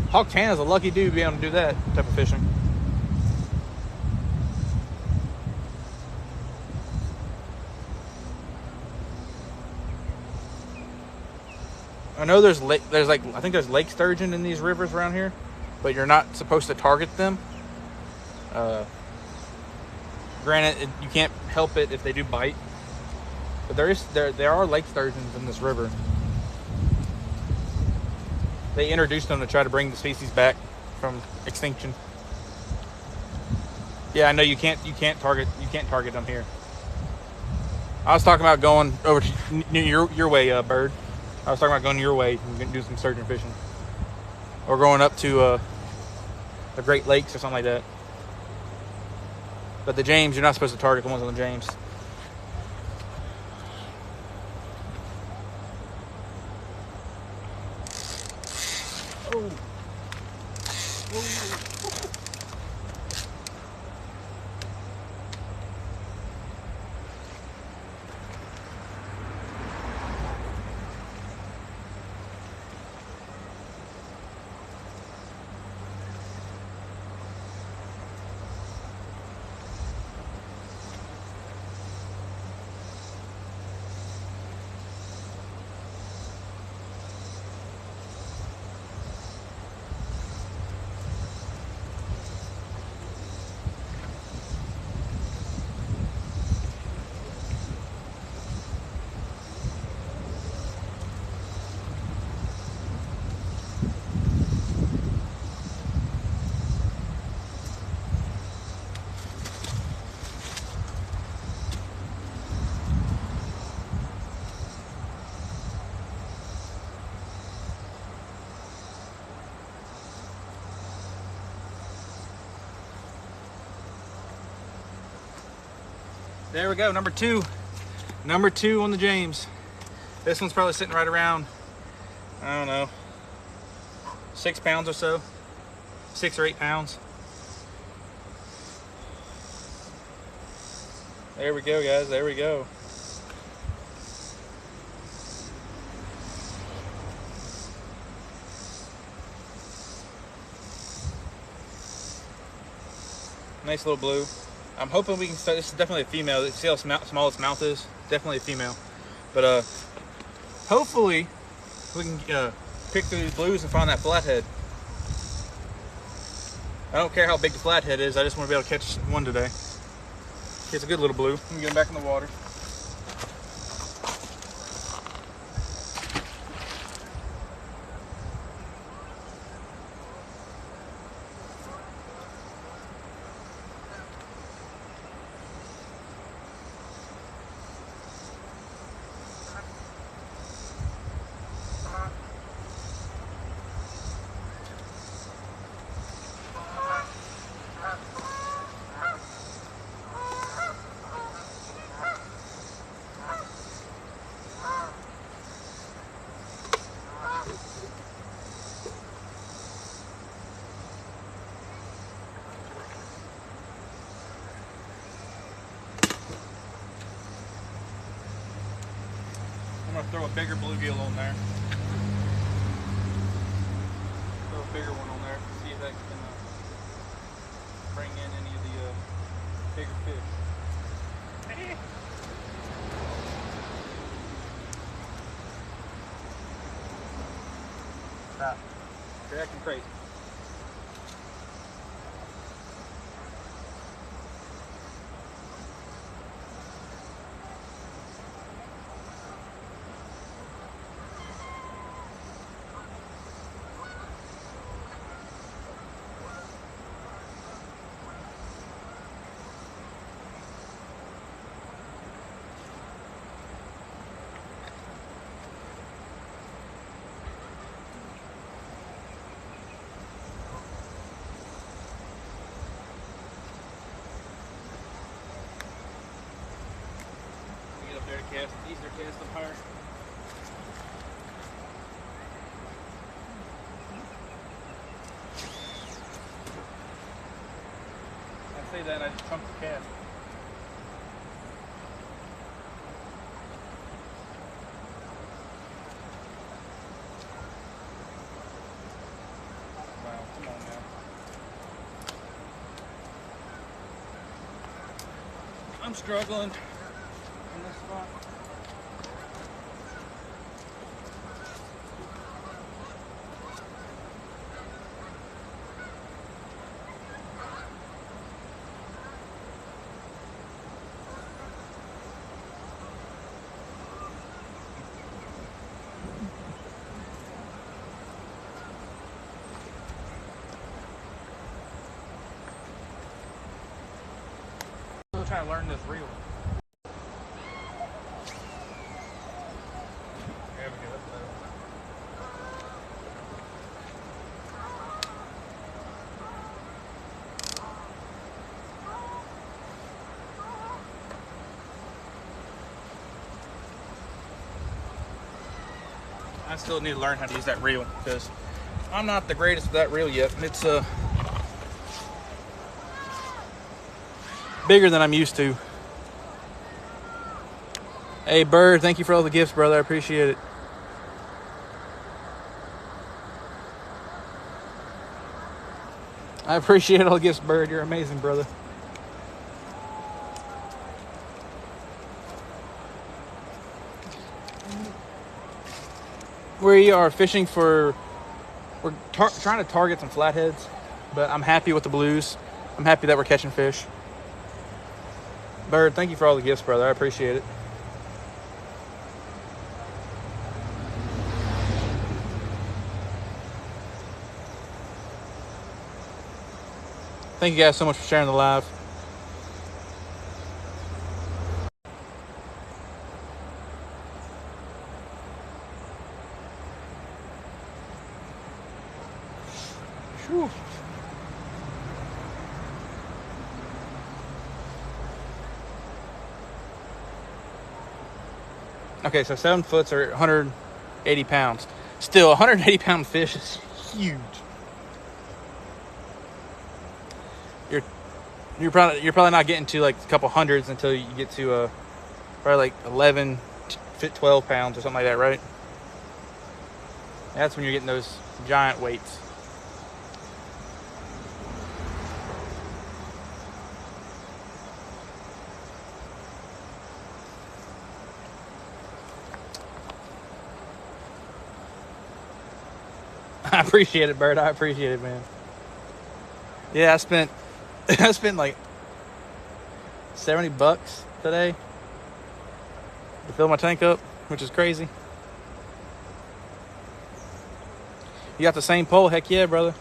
Hawk Tan is a lucky dude to be able to do that type of fishing. I know there's like I think there's lake sturgeon in these rivers around here, but you're not supposed to target them. Granted, you can't help it if they do bite, but there are lake sturgeons in this river. They introduced them to try to bring the species back from extinction. Yeah, I know you can't target them here. I was talking about going over to your way, Bird. I was talking about going your way and do some sturgeon fishing, or going up to the Great Lakes or something like that. But the James, you're not supposed to target the ones on the James. Oh. There we go, number two. Number two on the James. This one's probably sitting right around, I don't know, 6 pounds or so. 6 or 8 pounds. There we go, guys, there we go. Nice little blue. I'm hoping we can start. This is definitely a female. You see how small its mouth is? Definitely a female. But hopefully we can pick through these blues and find that flathead. I don't care how big the flathead is. I just want to be able to catch one today. It's a good little blue. Let me get him back in the water. I'm gonna throw a bigger bluegill on there. Throw a bigger one on there. See if that can bring in any of the bigger fish. Stop. You're acting crazy. There to cast, easier to cast up higher. I say that and I just chunked the cast. Wow, come on now. I'm struggling. This spot. trying to learn this reel. There we go. That's better. I still need to learn how to use that reel because I'm not the greatest with that reel yet. It's bigger than I'm used to. Hey, Bird, thank you for all the gifts, brother. I appreciate it. I appreciate all the gifts, Bird. You're amazing, brother. We are fishing for, we're trying to target some flatheads, but I'm happy with the blues. I'm happy that we're catching fish. Bird, thank you for all the gifts, brother. I appreciate it. Thank you guys so much for sharing the live. Whew. Okay, so 7 foots are 180 pounds. Still, 180 pound fish is huge. You're probably not getting to like a couple hundreds until you get to probably like 11, 12 pounds or something like that, right? That's when you're getting those giant weights. I appreciate it, Bird. I appreciate it, man. Yeah, I spent like $70 today to fill my tank up, which is crazy. You got the same pole? Heck yeah, brother.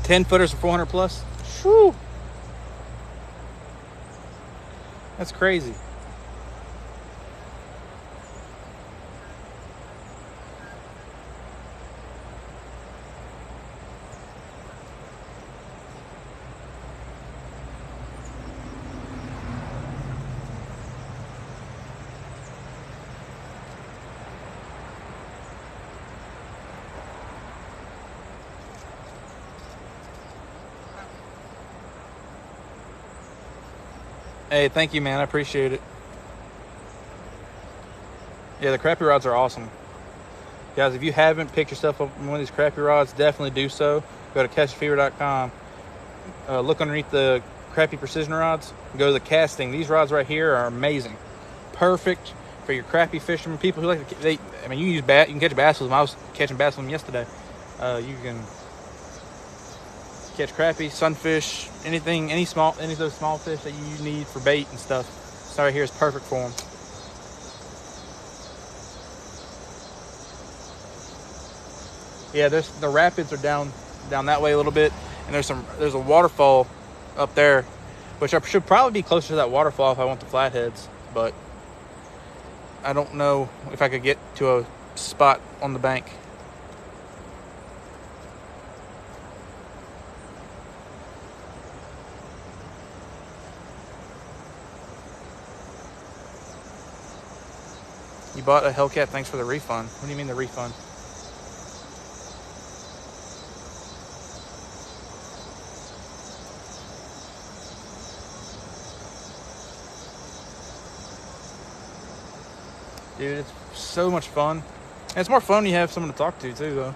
$10-footers for 400 plus. Whew. That's crazy. Hey, thank you, man. I appreciate it. Yeah, the crappie rods are awesome. Guys, if you haven't picked yourself up one of these crappie rods, definitely do so. Go to catchfever.com. Look underneath the crappie precision rods. Go to the casting. These rods right here are amazing. Perfect for your crappie fishermen. People who like to, you can use you can catch bass with them. I was catching bass with them yesterday. You can catch crappie, sunfish, anything, any of those small fish that you need for bait and stuff. This right here is perfect for them. Yeah, the rapids are down that way a little bit, and there's a waterfall up there, which I should probably be closer to that waterfall if I want the flatheads, but I don't know if I could get to a spot on the bank. You bought a Hellcat, thanks for the refund. What do you mean the refund? Dude, it's so much fun. And it's more fun when you have someone to talk to too, though.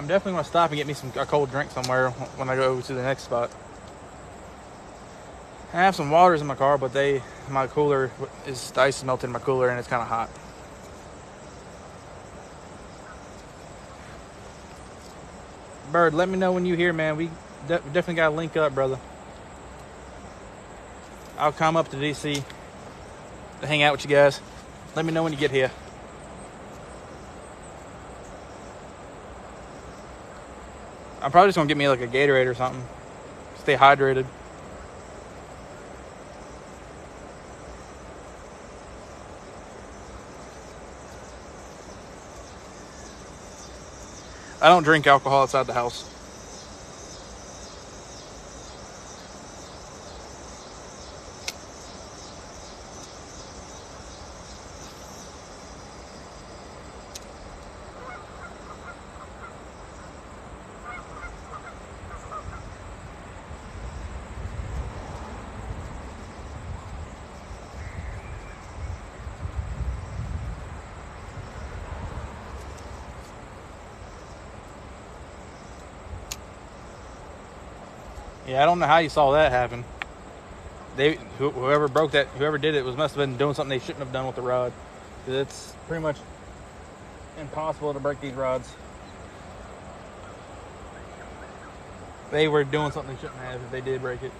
I'm definitely gonna stop and get me a cold drink somewhere when I go over to the next spot. I have some waters in my car, but my cooler the ice is melted in my cooler and it's kind of hot. Bird, let me know when you here, man. We definitely gotta link up, brother. I'll come up to DC to hang out with you guys. Let me know when you get here. I'm probably just gonna get me like a Gatorade or something. Stay hydrated. I don't drink alcohol outside the house. Yeah, I don't know how you saw that happen. Whoever did it must have been doing something they shouldn't have done with the rod. It's pretty much impossible to break these rods. They were doing something they shouldn't have if they did break it.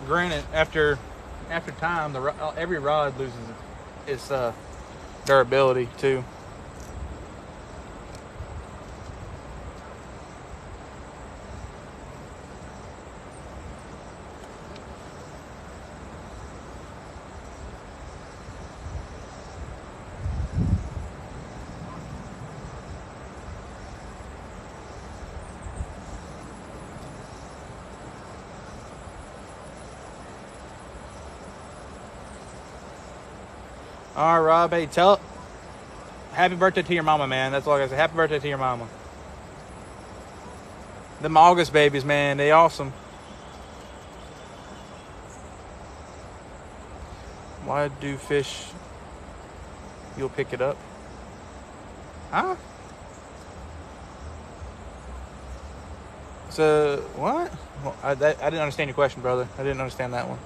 Granted, after time, every rod loses its durability too. All right, Rob. Hey, happy birthday to your mama, man. That's all I gotta say. Happy birthday to your mama. Them August babies, man, they awesome. Why do fish? You'll pick it up. Huh? So what? Well, I didn't understand your question, brother. I didn't understand that one.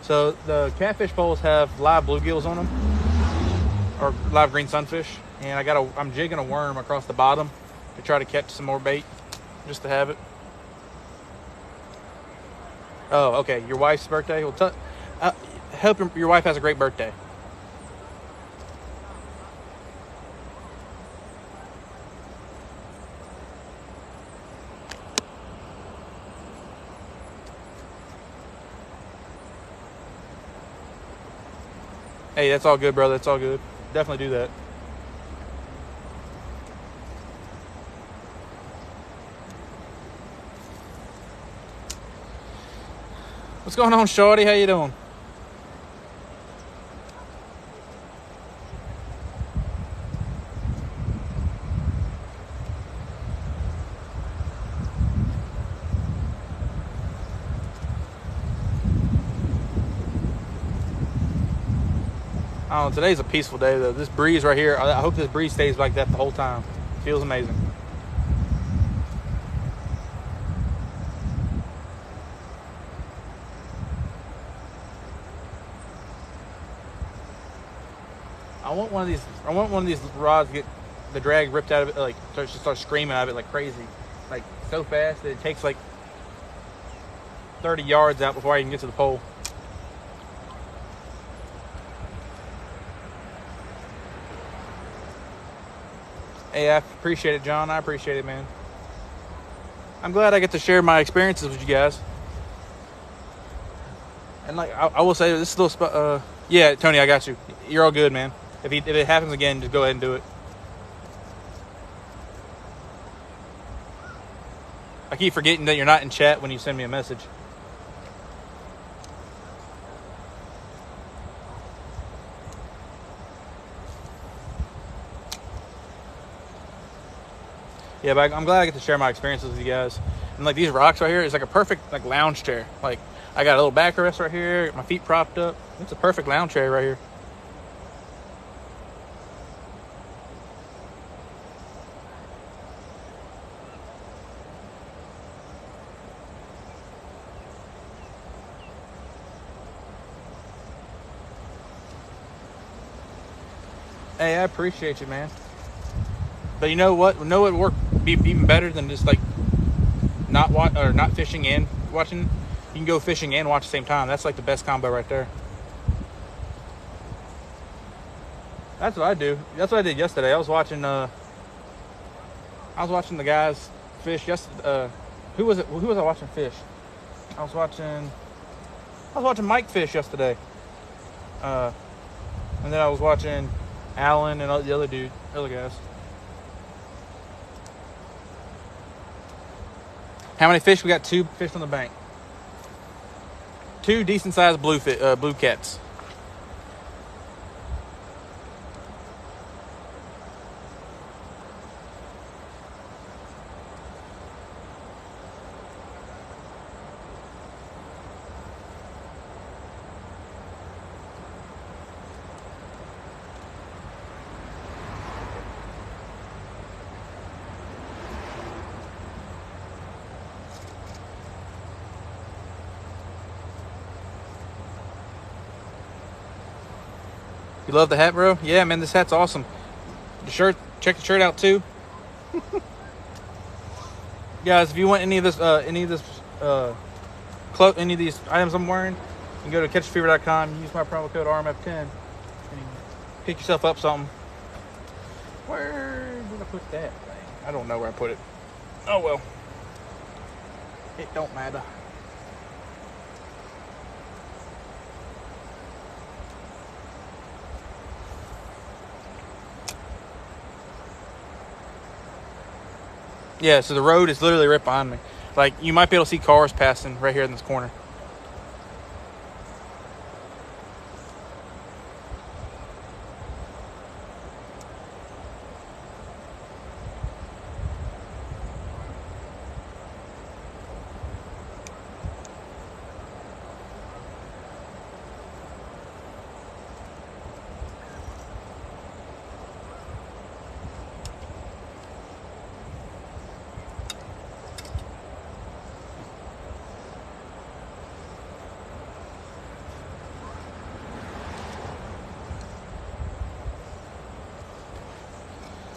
So the catfish poles have live bluegills on them, or live green sunfish, and I'm jigging a worm across the bottom to try to catch some more bait, just to have it. Oh, okay. Your wife's birthday. Well, hope your wife has a great birthday. Hey, that's all good, brother. That's all good. Definitely do that. What's going on, shorty? How you doing? Oh, today's a peaceful day, though. This breeze right here, I hope this breeze stays like that the whole time. Feels amazing. I want one of these rods to get the drag ripped out of it, like start screaming out of it like crazy, like so fast that it takes like 30 yards out before I even get to the pole. Hey, I appreciate it, John. I appreciate it, man. I'm glad I get to share my experiences with you guys. And like I will say, this little yeah, Tony, I got you. You're all good, man. If it happens again, just go ahead and do it. I keep forgetting that you're not in chat when you send me a message. Yeah, but I'm glad I get to share my experiences with you guys. And like these rocks right here is like a perfect like lounge chair. Like I got a little backrest right here, my feet propped up. It's a perfect lounge chair right here. Hey, I appreciate you, man. But you know what? Know what would work be even better than just like not fishing and watching. You can go fishing and watch at the same time. That's like the best combo right there. That's what I do. That's what I did yesterday. I was watching the guys fish yesterday. Who was it? Who was I watching fish? I was watching Mike fish yesterday. And then I was watching Alan and all the other guys. How many fish? We got 2 fish on the bank. 2 decent sized blue cats. You love the hat, bro? Yeah, man, this hat's awesome. The shirt, check the shirt out too. Guys, if you want any of these items I'm wearing, you can go to catchfever.com, use my promo code RMF10, and pick yourself up something. Where did I put that thing? I don't know where I put it. Oh well. It don't matter. Yeah, so the road is literally right behind me. Like, you might be able to see cars passing right here in this corner.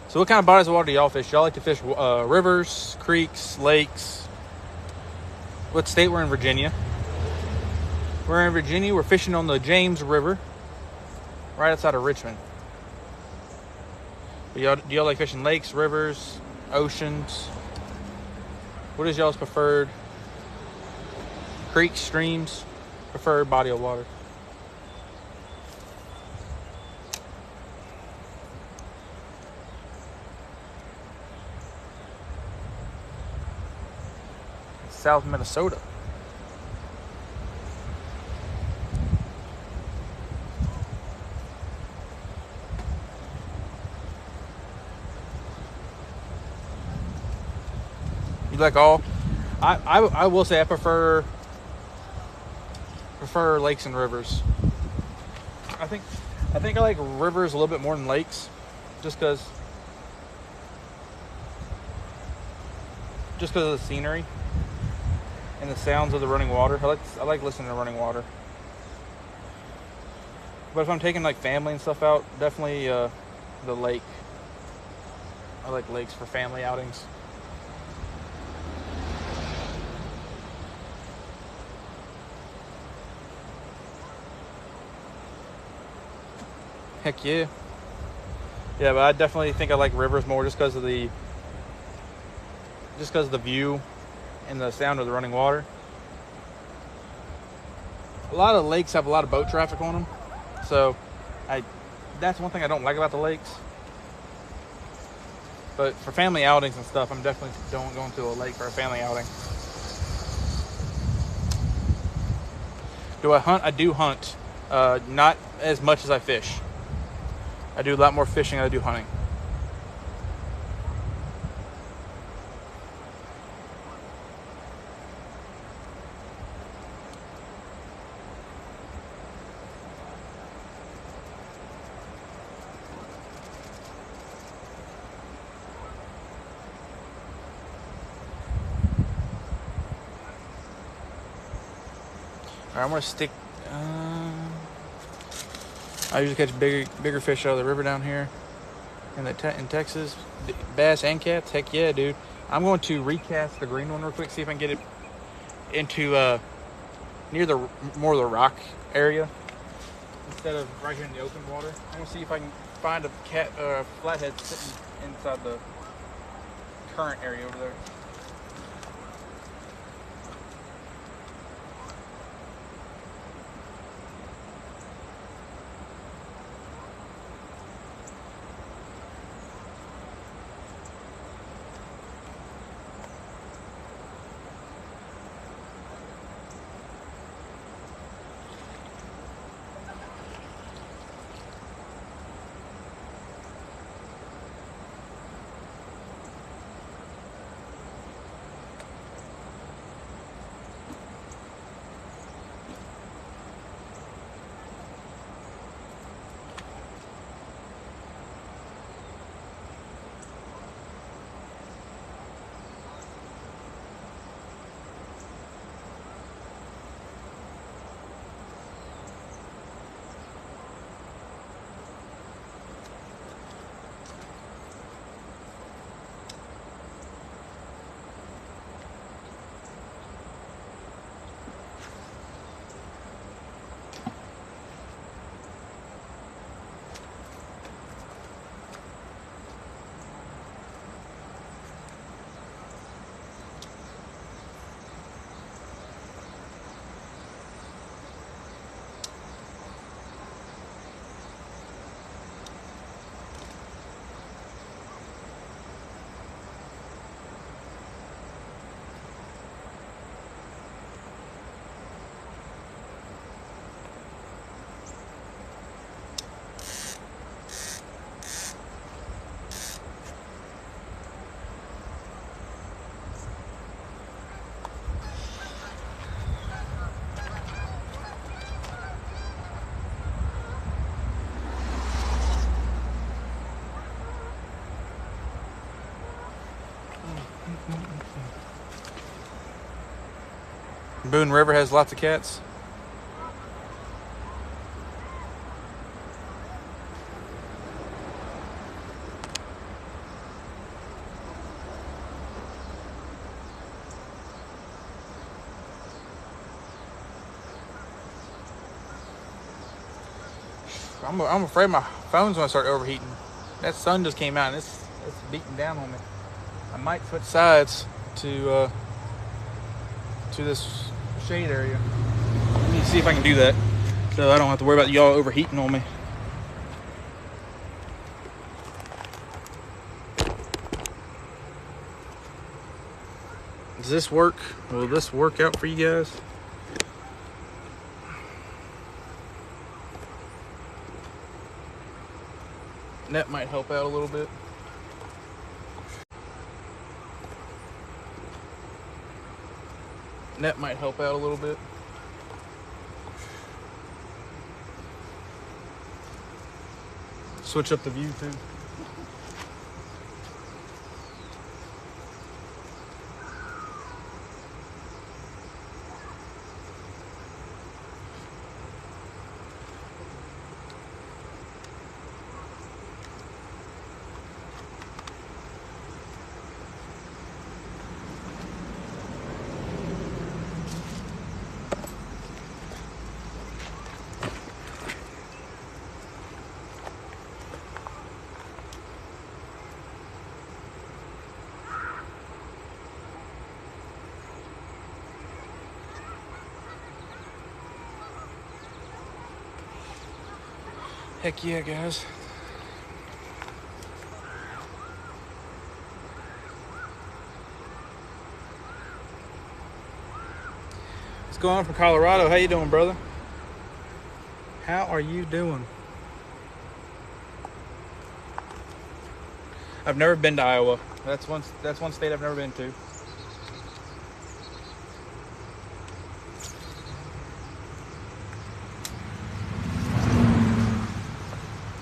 So what kind of bodies of water do y'all fish? Y'all like to fish rivers, creeks, lakes? What state? We're in Virginia. We're in Virginia. We're fishing on the James River, right outside of Richmond. Do y'all like fishing lakes, rivers, oceans? What is y'all's preferred creeks, streams, preferred body of water? South Minnesota. You like all? I will say I prefer lakes and rivers. I think I like rivers a little bit more than lakes, just because of the scenery and the sounds of the running water. I like listening to running water. But if I'm taking like family and stuff out, definitely the lake. I like lakes for family outings. Heck yeah. Yeah, but I definitely think I like rivers more just because of the view and the sound of the running water. lot of lakes have a lot of boat traffic on them, so that's one thing I don't like about the lakes. But for family outings and stuff, I'm definitely going to a lake for a family outing. Do I hunt? I do hunt. Not as much as I fish. I do a lot more fishing than I do hunting. All right, I'm gonna stick. I usually catch bigger fish out of the river down here in Texas, bass and cats. Heck yeah, dude! I'm going to recast the green one real quick, see if I can get it into near the more of the rock area instead of right here in the open water. I'm gonna see if I can find a flathead sitting inside the current area over there. Boone River has lots of cats. I'm afraid my phone's gonna start overheating. That sun just came out and it's beating down on me. I might switch sides to this shade area. Let me see if I can do that, so I don't have to worry about y'all overheating on me. Does this work? Will this work out for you guys? That might help out a little bit. That might help out a little bit. Switch up the view too. Heck yeah, guys. What's going on from Colorado? How you doing, brother? How are you doing? I've never been to Iowa. That's one state I've never been to.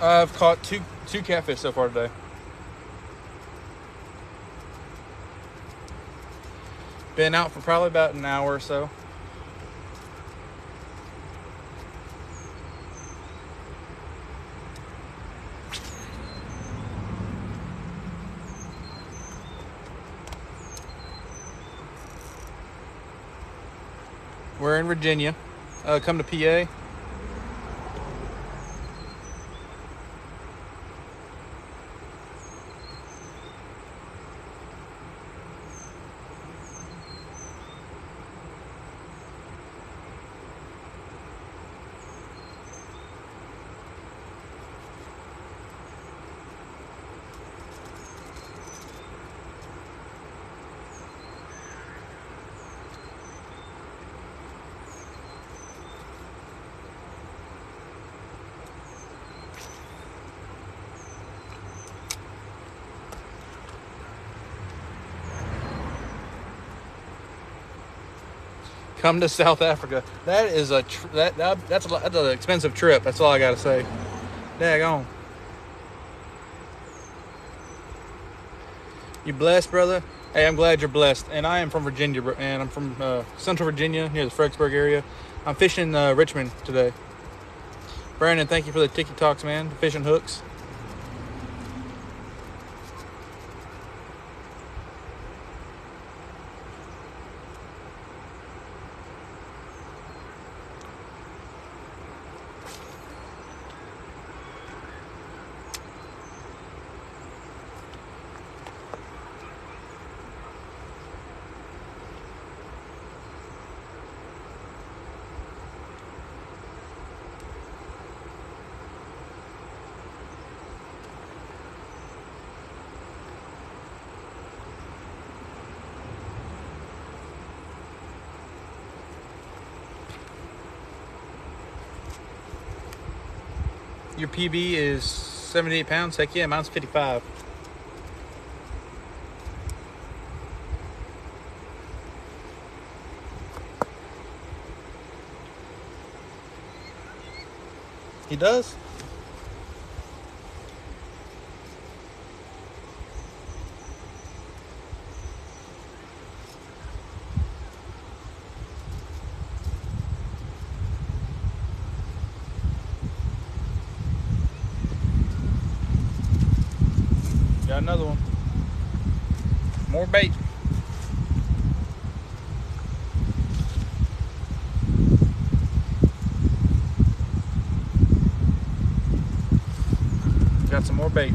I've caught two catfish so far today. Been out for probably about an hour or so. We're in Virginia. Come to PA. Come to South Africa. That is that's an expensive trip. That's all I gotta say. Daggone. You blessed, brother? Hey, I'm glad you're blessed. And I am from Virginia, and I'm from Central Virginia, near the Fredericksburg area. I'm fishing Richmond today. Brandon, thank you for the Tiki Talks, man. Fishing hooks. Your PB is 78 pounds? Heck yeah, mine's 55. He does? Got another one. More bait. Got some more bait.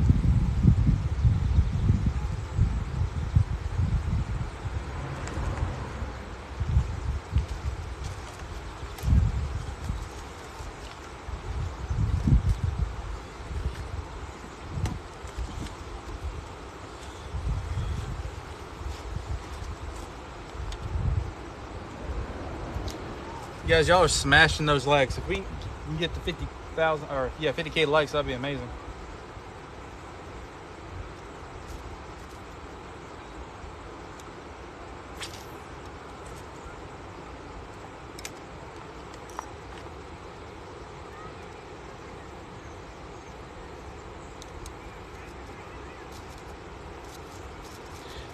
You guys, y'all are smashing those likes. If we can get to 50,000 or 50K likes, that'd be amazing.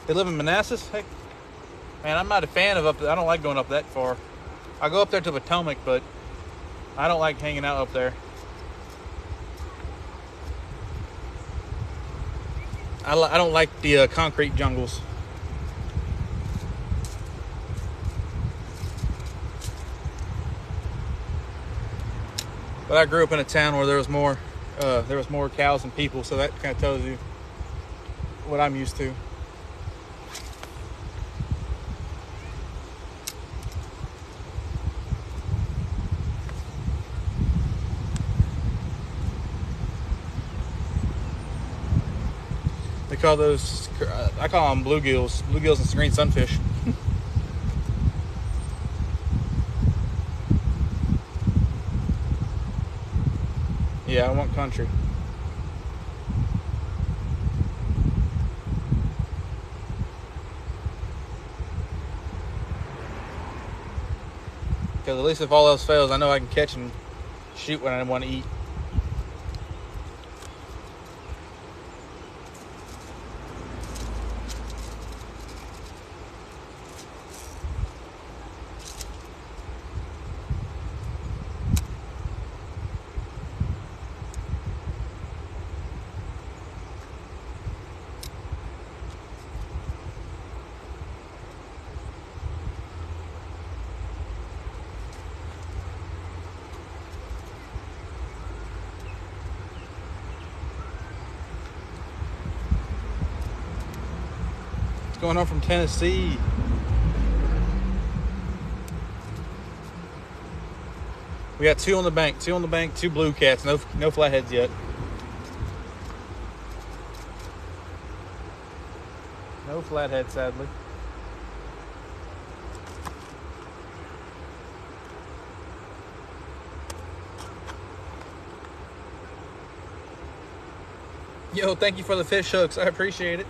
They live in Manassas? Heck, man, I'm not a fan of I don't like going up that far. I go up there to Potomac, but I don't like hanging out up there. I don't like the concrete jungles. But I grew up in a town where there was more cows than people, so that kind of tells you what I'm used to. They call those, I call them bluegills. Bluegills and green sunfish. Yeah, I want country. Because at least if all else fails, I know I can catch and shoot when I want to eat. Going on from Tennessee. We got two on the bank, two blue cats, no flatheads yet. No flathead, sadly. Yo, thank you for the fish hooks. I appreciate it.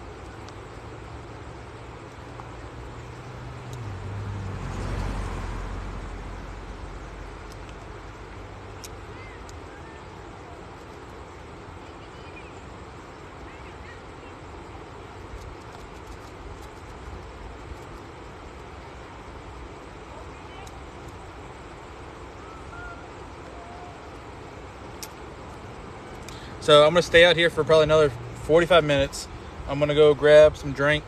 So I'm gonna stay out here for probably another 45 minutes. I'm gonna go grab some drink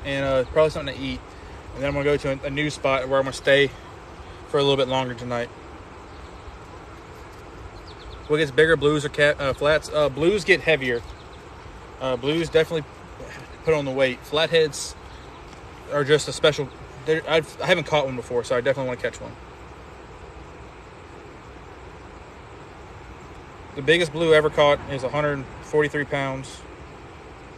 and probably something to eat. And then I'm gonna go to a new spot where I'm gonna stay for a little bit longer tonight. What gets bigger, blues or flats? Blues get heavier. Blues definitely put on the weight. Flatheads are just a special. I haven't caught one before, so I definitely want to catch one. The biggest blue ever caught is 143 pounds.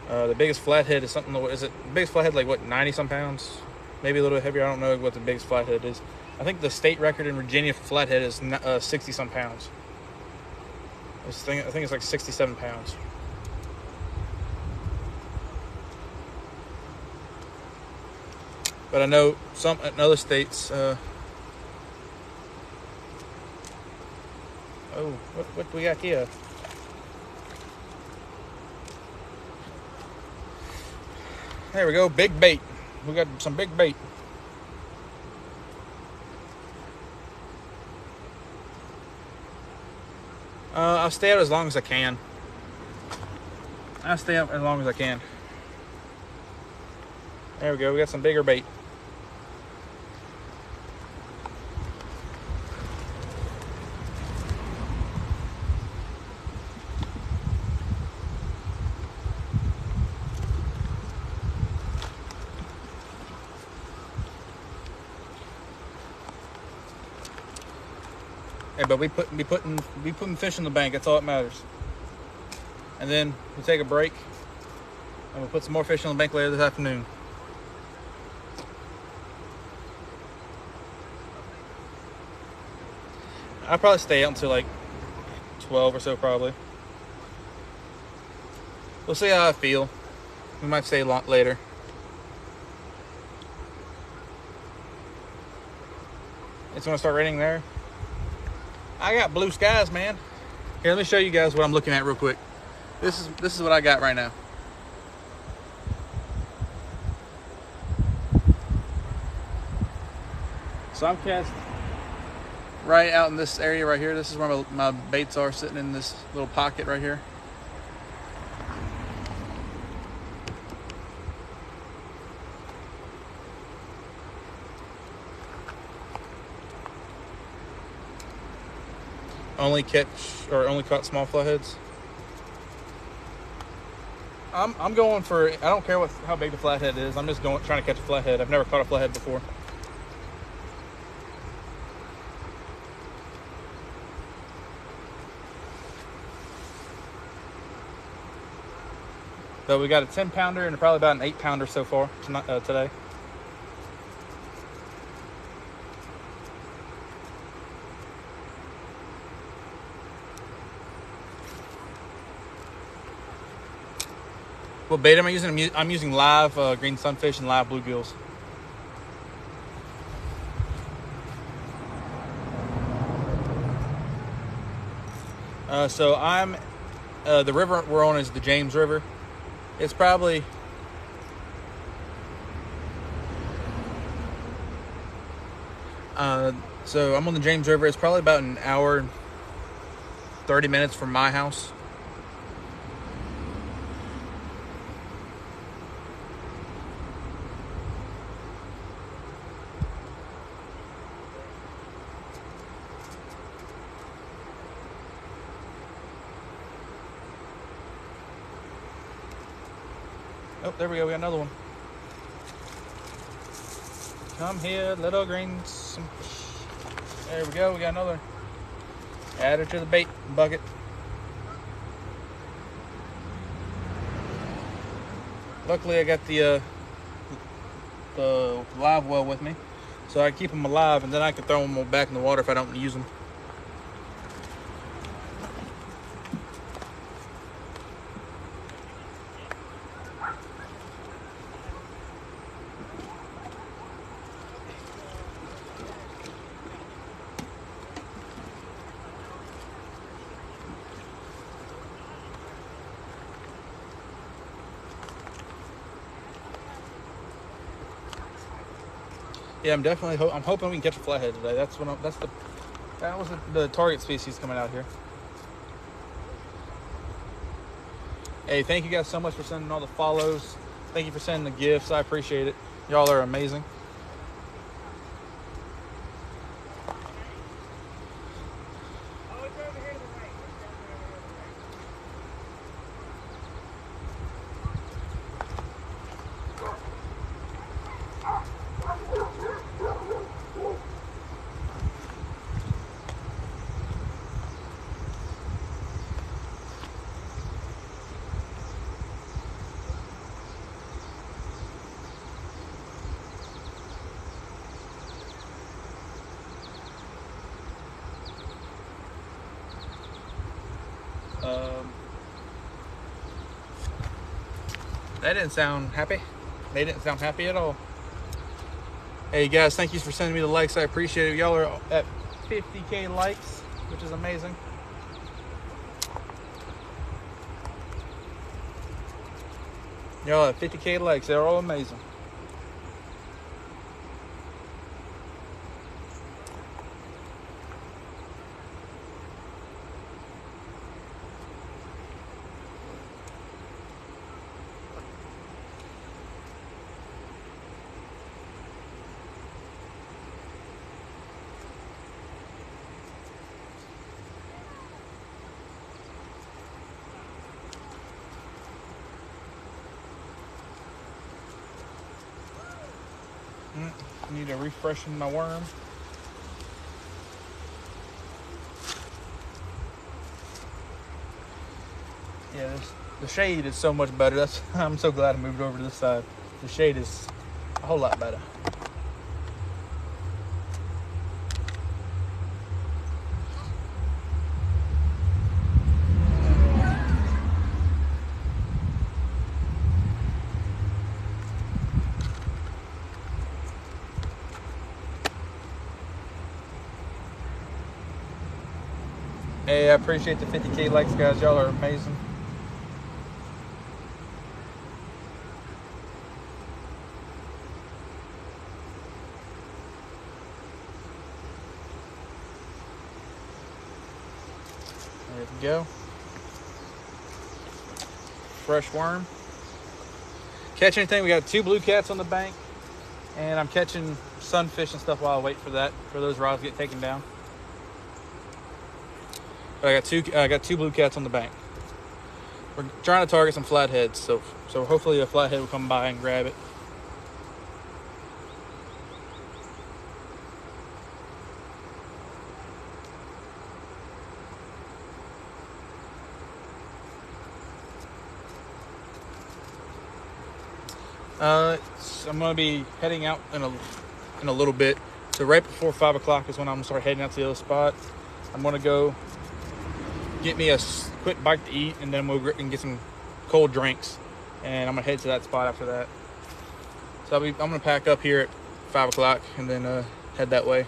The biggest flathead is something. Is it the biggest flathead like what, 90 some pounds? Maybe a little bit heavier. I don't know what the biggest flathead is. I think the state record in Virginia for flathead is 60 some pounds. I think it's like 67 pounds. But I know some in other states. Oh, what do we got here? There we go, big bait. We got some big bait. I'll stay out as long as I can. I'll stay out as long as I can. There we go, we got some bigger bait. Hey, but we putting fish in the bank. That's all that matters. And then we'll take a break, and we'll put some more fish in the bank later this afternoon. I'll probably stay out until like 12 or so, probably. We'll see how I feel. We might stay a lot later. It's gonna start raining there. I got blue skies, man. Here, let me show you guys what I'm looking at real quick. This is what I got right now. So I'm cast right out in this area right here. This is where my baits are, sitting in this little pocket right here. Only caught small flatheads. I'm going for, I don't care how big the flathead is. I'm just trying to catch a flathead. I've never caught a flathead before. But we got a 10 pounder and probably about an 8 pounder so far today. What bait am I using? I'm using live green sunfish and live bluegills. So I'm the river we're on is the James River. It's probably so I'm on the James River. It's probably about an hour and 30 minutes from my house. Oh, there we go. We got another one. Come here, little green sunfish. There we go. We got another. Add her to the bait bucket. Luckily, I got the live well with me, so I keep them alive, and then I can throw them back in the water if I don't use them. Yeah, I'm definitely. I'm hoping we can catch a flathead today. That was the target species coming out here. Hey, thank you guys so much for sending all the follows. Thank you for sending the gifts. I appreciate it. Y'all are amazing. That didn't sound happy. They didn't sound happy at all. Hey guys, thank you for sending me the likes. I appreciate it. Y'all are at 50K likes, which is amazing. Y'all at 50K likes. They're all amazing. Need to refresh my worm. Yeah, the shade is so much better. I'm so glad I moved over to this side. The shade is a whole lot better. Hey, I appreciate the 50K likes, guys. Y'all are amazing. There we go. Fresh worm. Catch anything? We got 2 blue cats on the bank, and I'm catching sunfish and stuff while I wait for those rods to get taken down. But I got two blue cats on the bank. We're trying to target some flatheads, so hopefully a flathead will come by and grab it. I'm gonna be heading out in a little bit. So right before 5 o'clock is when I'm gonna start heading out to the other spot. I'm gonna go get me a quick bite to eat, and then we'll get some cold drinks, and I'm gonna head to that spot after that. So I'm gonna pack up here at 5 o'clock and then head that way.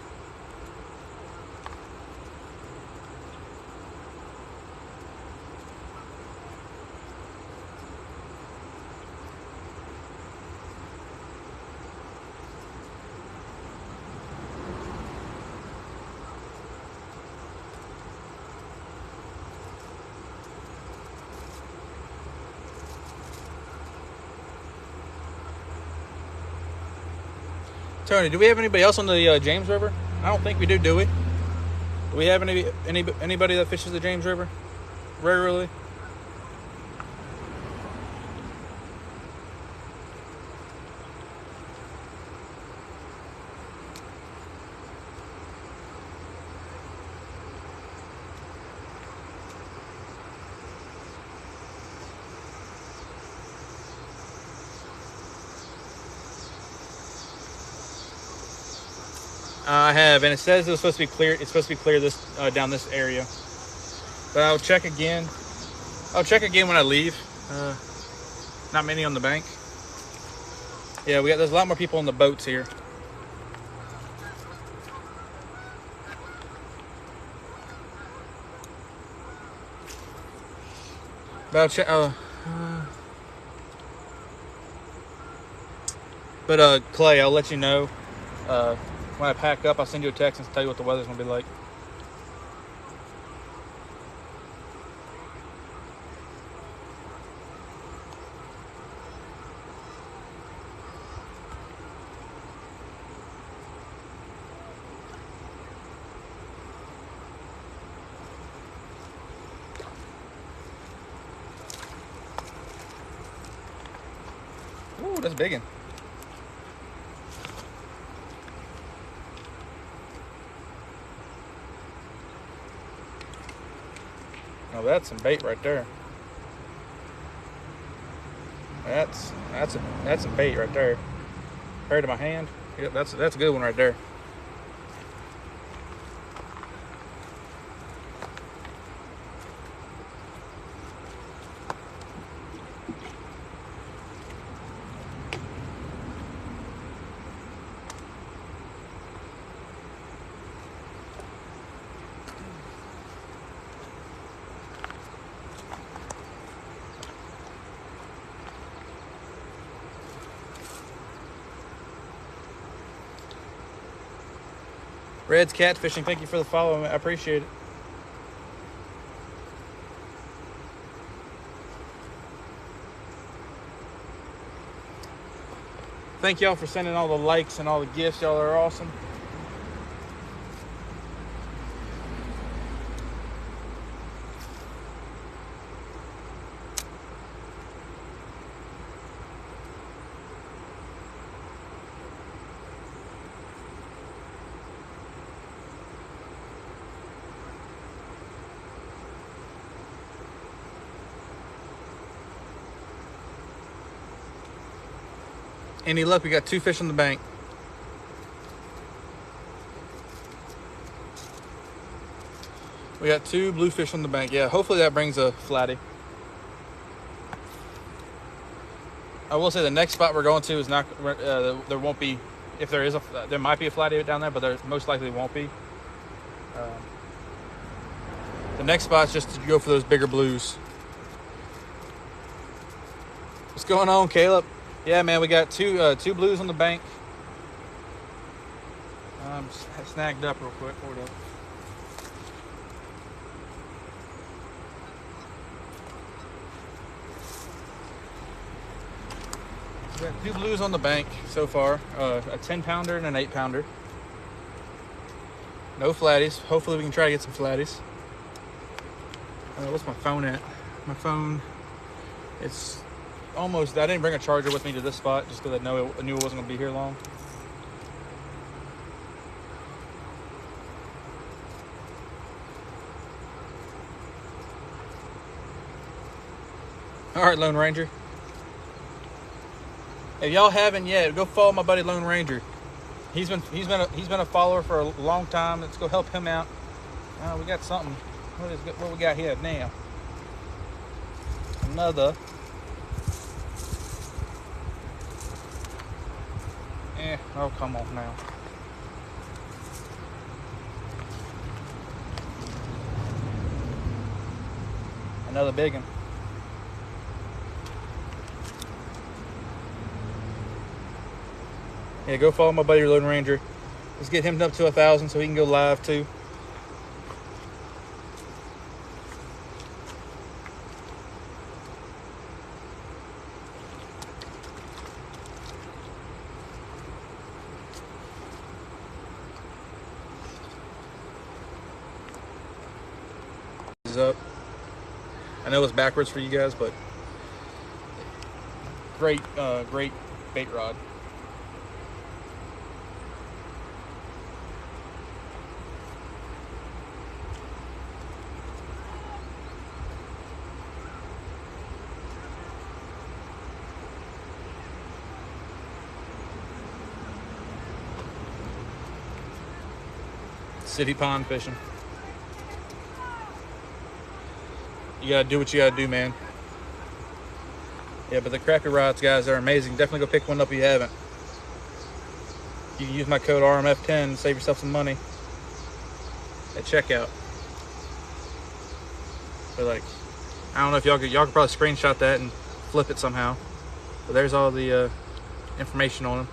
Tony, do we have anybody else on the James River? I don't think we do we? Do we have anybody that fishes the James River regularly? I have, and it says it was supposed to be clear. It's supposed to be clear this down this area, but I'll check again. I'll check again when I leave. Not many on the bank. Yeah, there's a lot more people on the boats here. But I'll check. Clay, I'll let you know. When I pack up, I'll send you a text and tell you what the weather's gonna be like. Ooh, that's biggin'. Oh, that's some bait right there. That's some bait right there. Compared to my hand, yep, that's a good one right there. Red's Catfishing, thank you for the follow. I appreciate it. Thank y'all for sending all the likes and all the gifts. Y'all are awesome. Any luck? We got 2 fish on the bank. We got 2 bluefish on the bank. Yeah, hopefully that brings a flatty. I will say the next spot we're going to is not. There won't be. If there is there might be a flatty down there, but there most likely won't be. The next spot is just to go for those bigger blues. What's going on, Caleb? Yeah, man, we got two blues on the bank. Snagged up real quick. Hold up. We got 2 blues on the bank so far. A 10-pounder and an 8-pounder. No flatties. Hopefully we can try to get some flatties. What's my phone at? My phone, it's almost, I didn't bring a charger with me to this spot just because I knew it wasn't going to be here long. All right, Lone Ranger. If y'all haven't yet, go follow my buddy Lone Ranger. He's been a follower for a long time. Let's go help him out. We got something. What we got here now? Another. Oh, come on now. Another big one. Yeah, go follow my buddy Lone Ranger. Let's get him up to 1,000 so he can go live too. Up. I know it's backwards for you guys, but great bait rod. City pond fishing. You gotta do what you gotta do, man. Yeah, but the crappie rods, guys, are amazing. Definitely go pick one up if you haven't. You can use my code RMF10 to save yourself some money at checkout. But like, I don't know if y'all could probably screenshot that and flip it somehow. But there's all the information on them.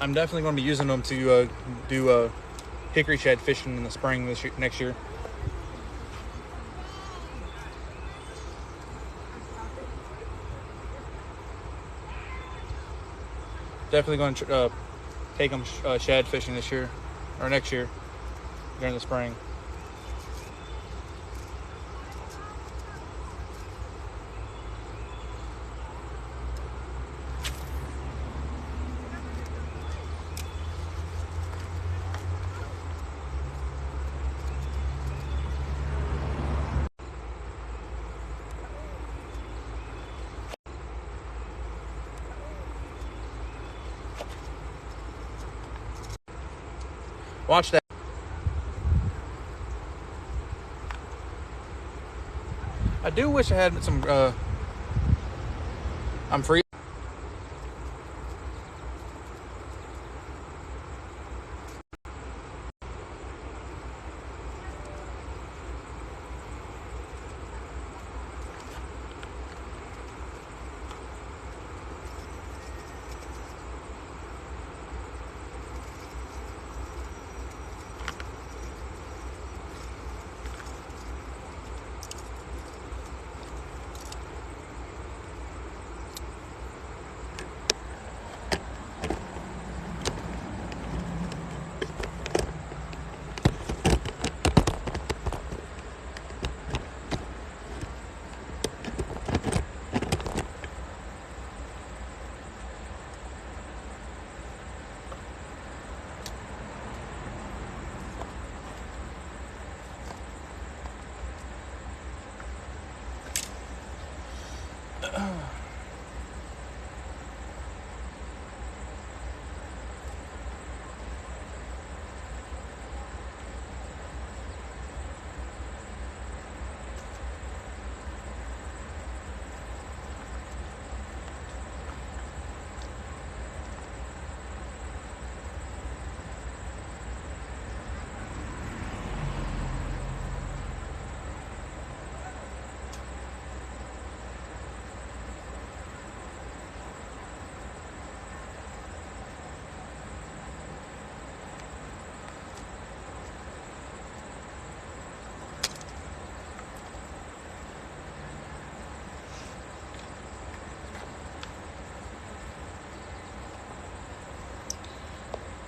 I'm definitely going to be using them to do hickory shad fishing in the spring next year. Definitely going to take them shad fishing this year or next year during the spring. Watch that. I do wish I had some, I'm free.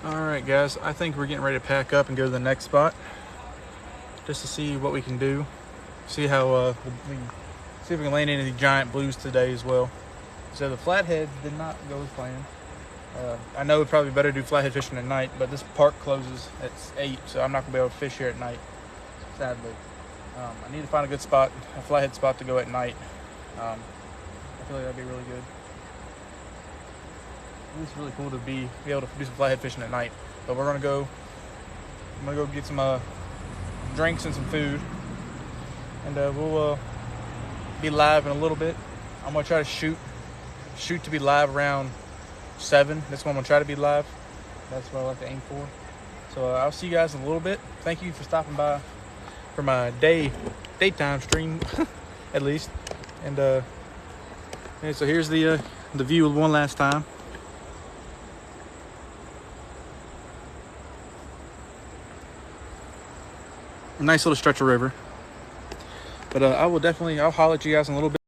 All right, guys, I think we're getting ready to pack up and go to the next spot just to see what we can do, see how we See if we can land any giant blues today as well. So the flatheads did not go as planned. I know it'd probably be better to do flathead fishing at night, but this park closes at 8, so I'm not gonna be able to fish here at night, sadly. I need to find a good spot, a flathead spot to go at night. I feel like that'd be really good. It's really cool to be able to do some flathead fishing at night. But I'm gonna go get some drinks and some food, and we'll be live in a little bit. I'm gonna try to shoot to be live around 7. That's when I'm gonna try to be live. That's what I like to aim for. So I'll see you guys in a little bit. Thank you for stopping by for my daytime stream, at least. And so here's the view one last time. A nice little stretch of river. But I'll holler at you guys in a little bit.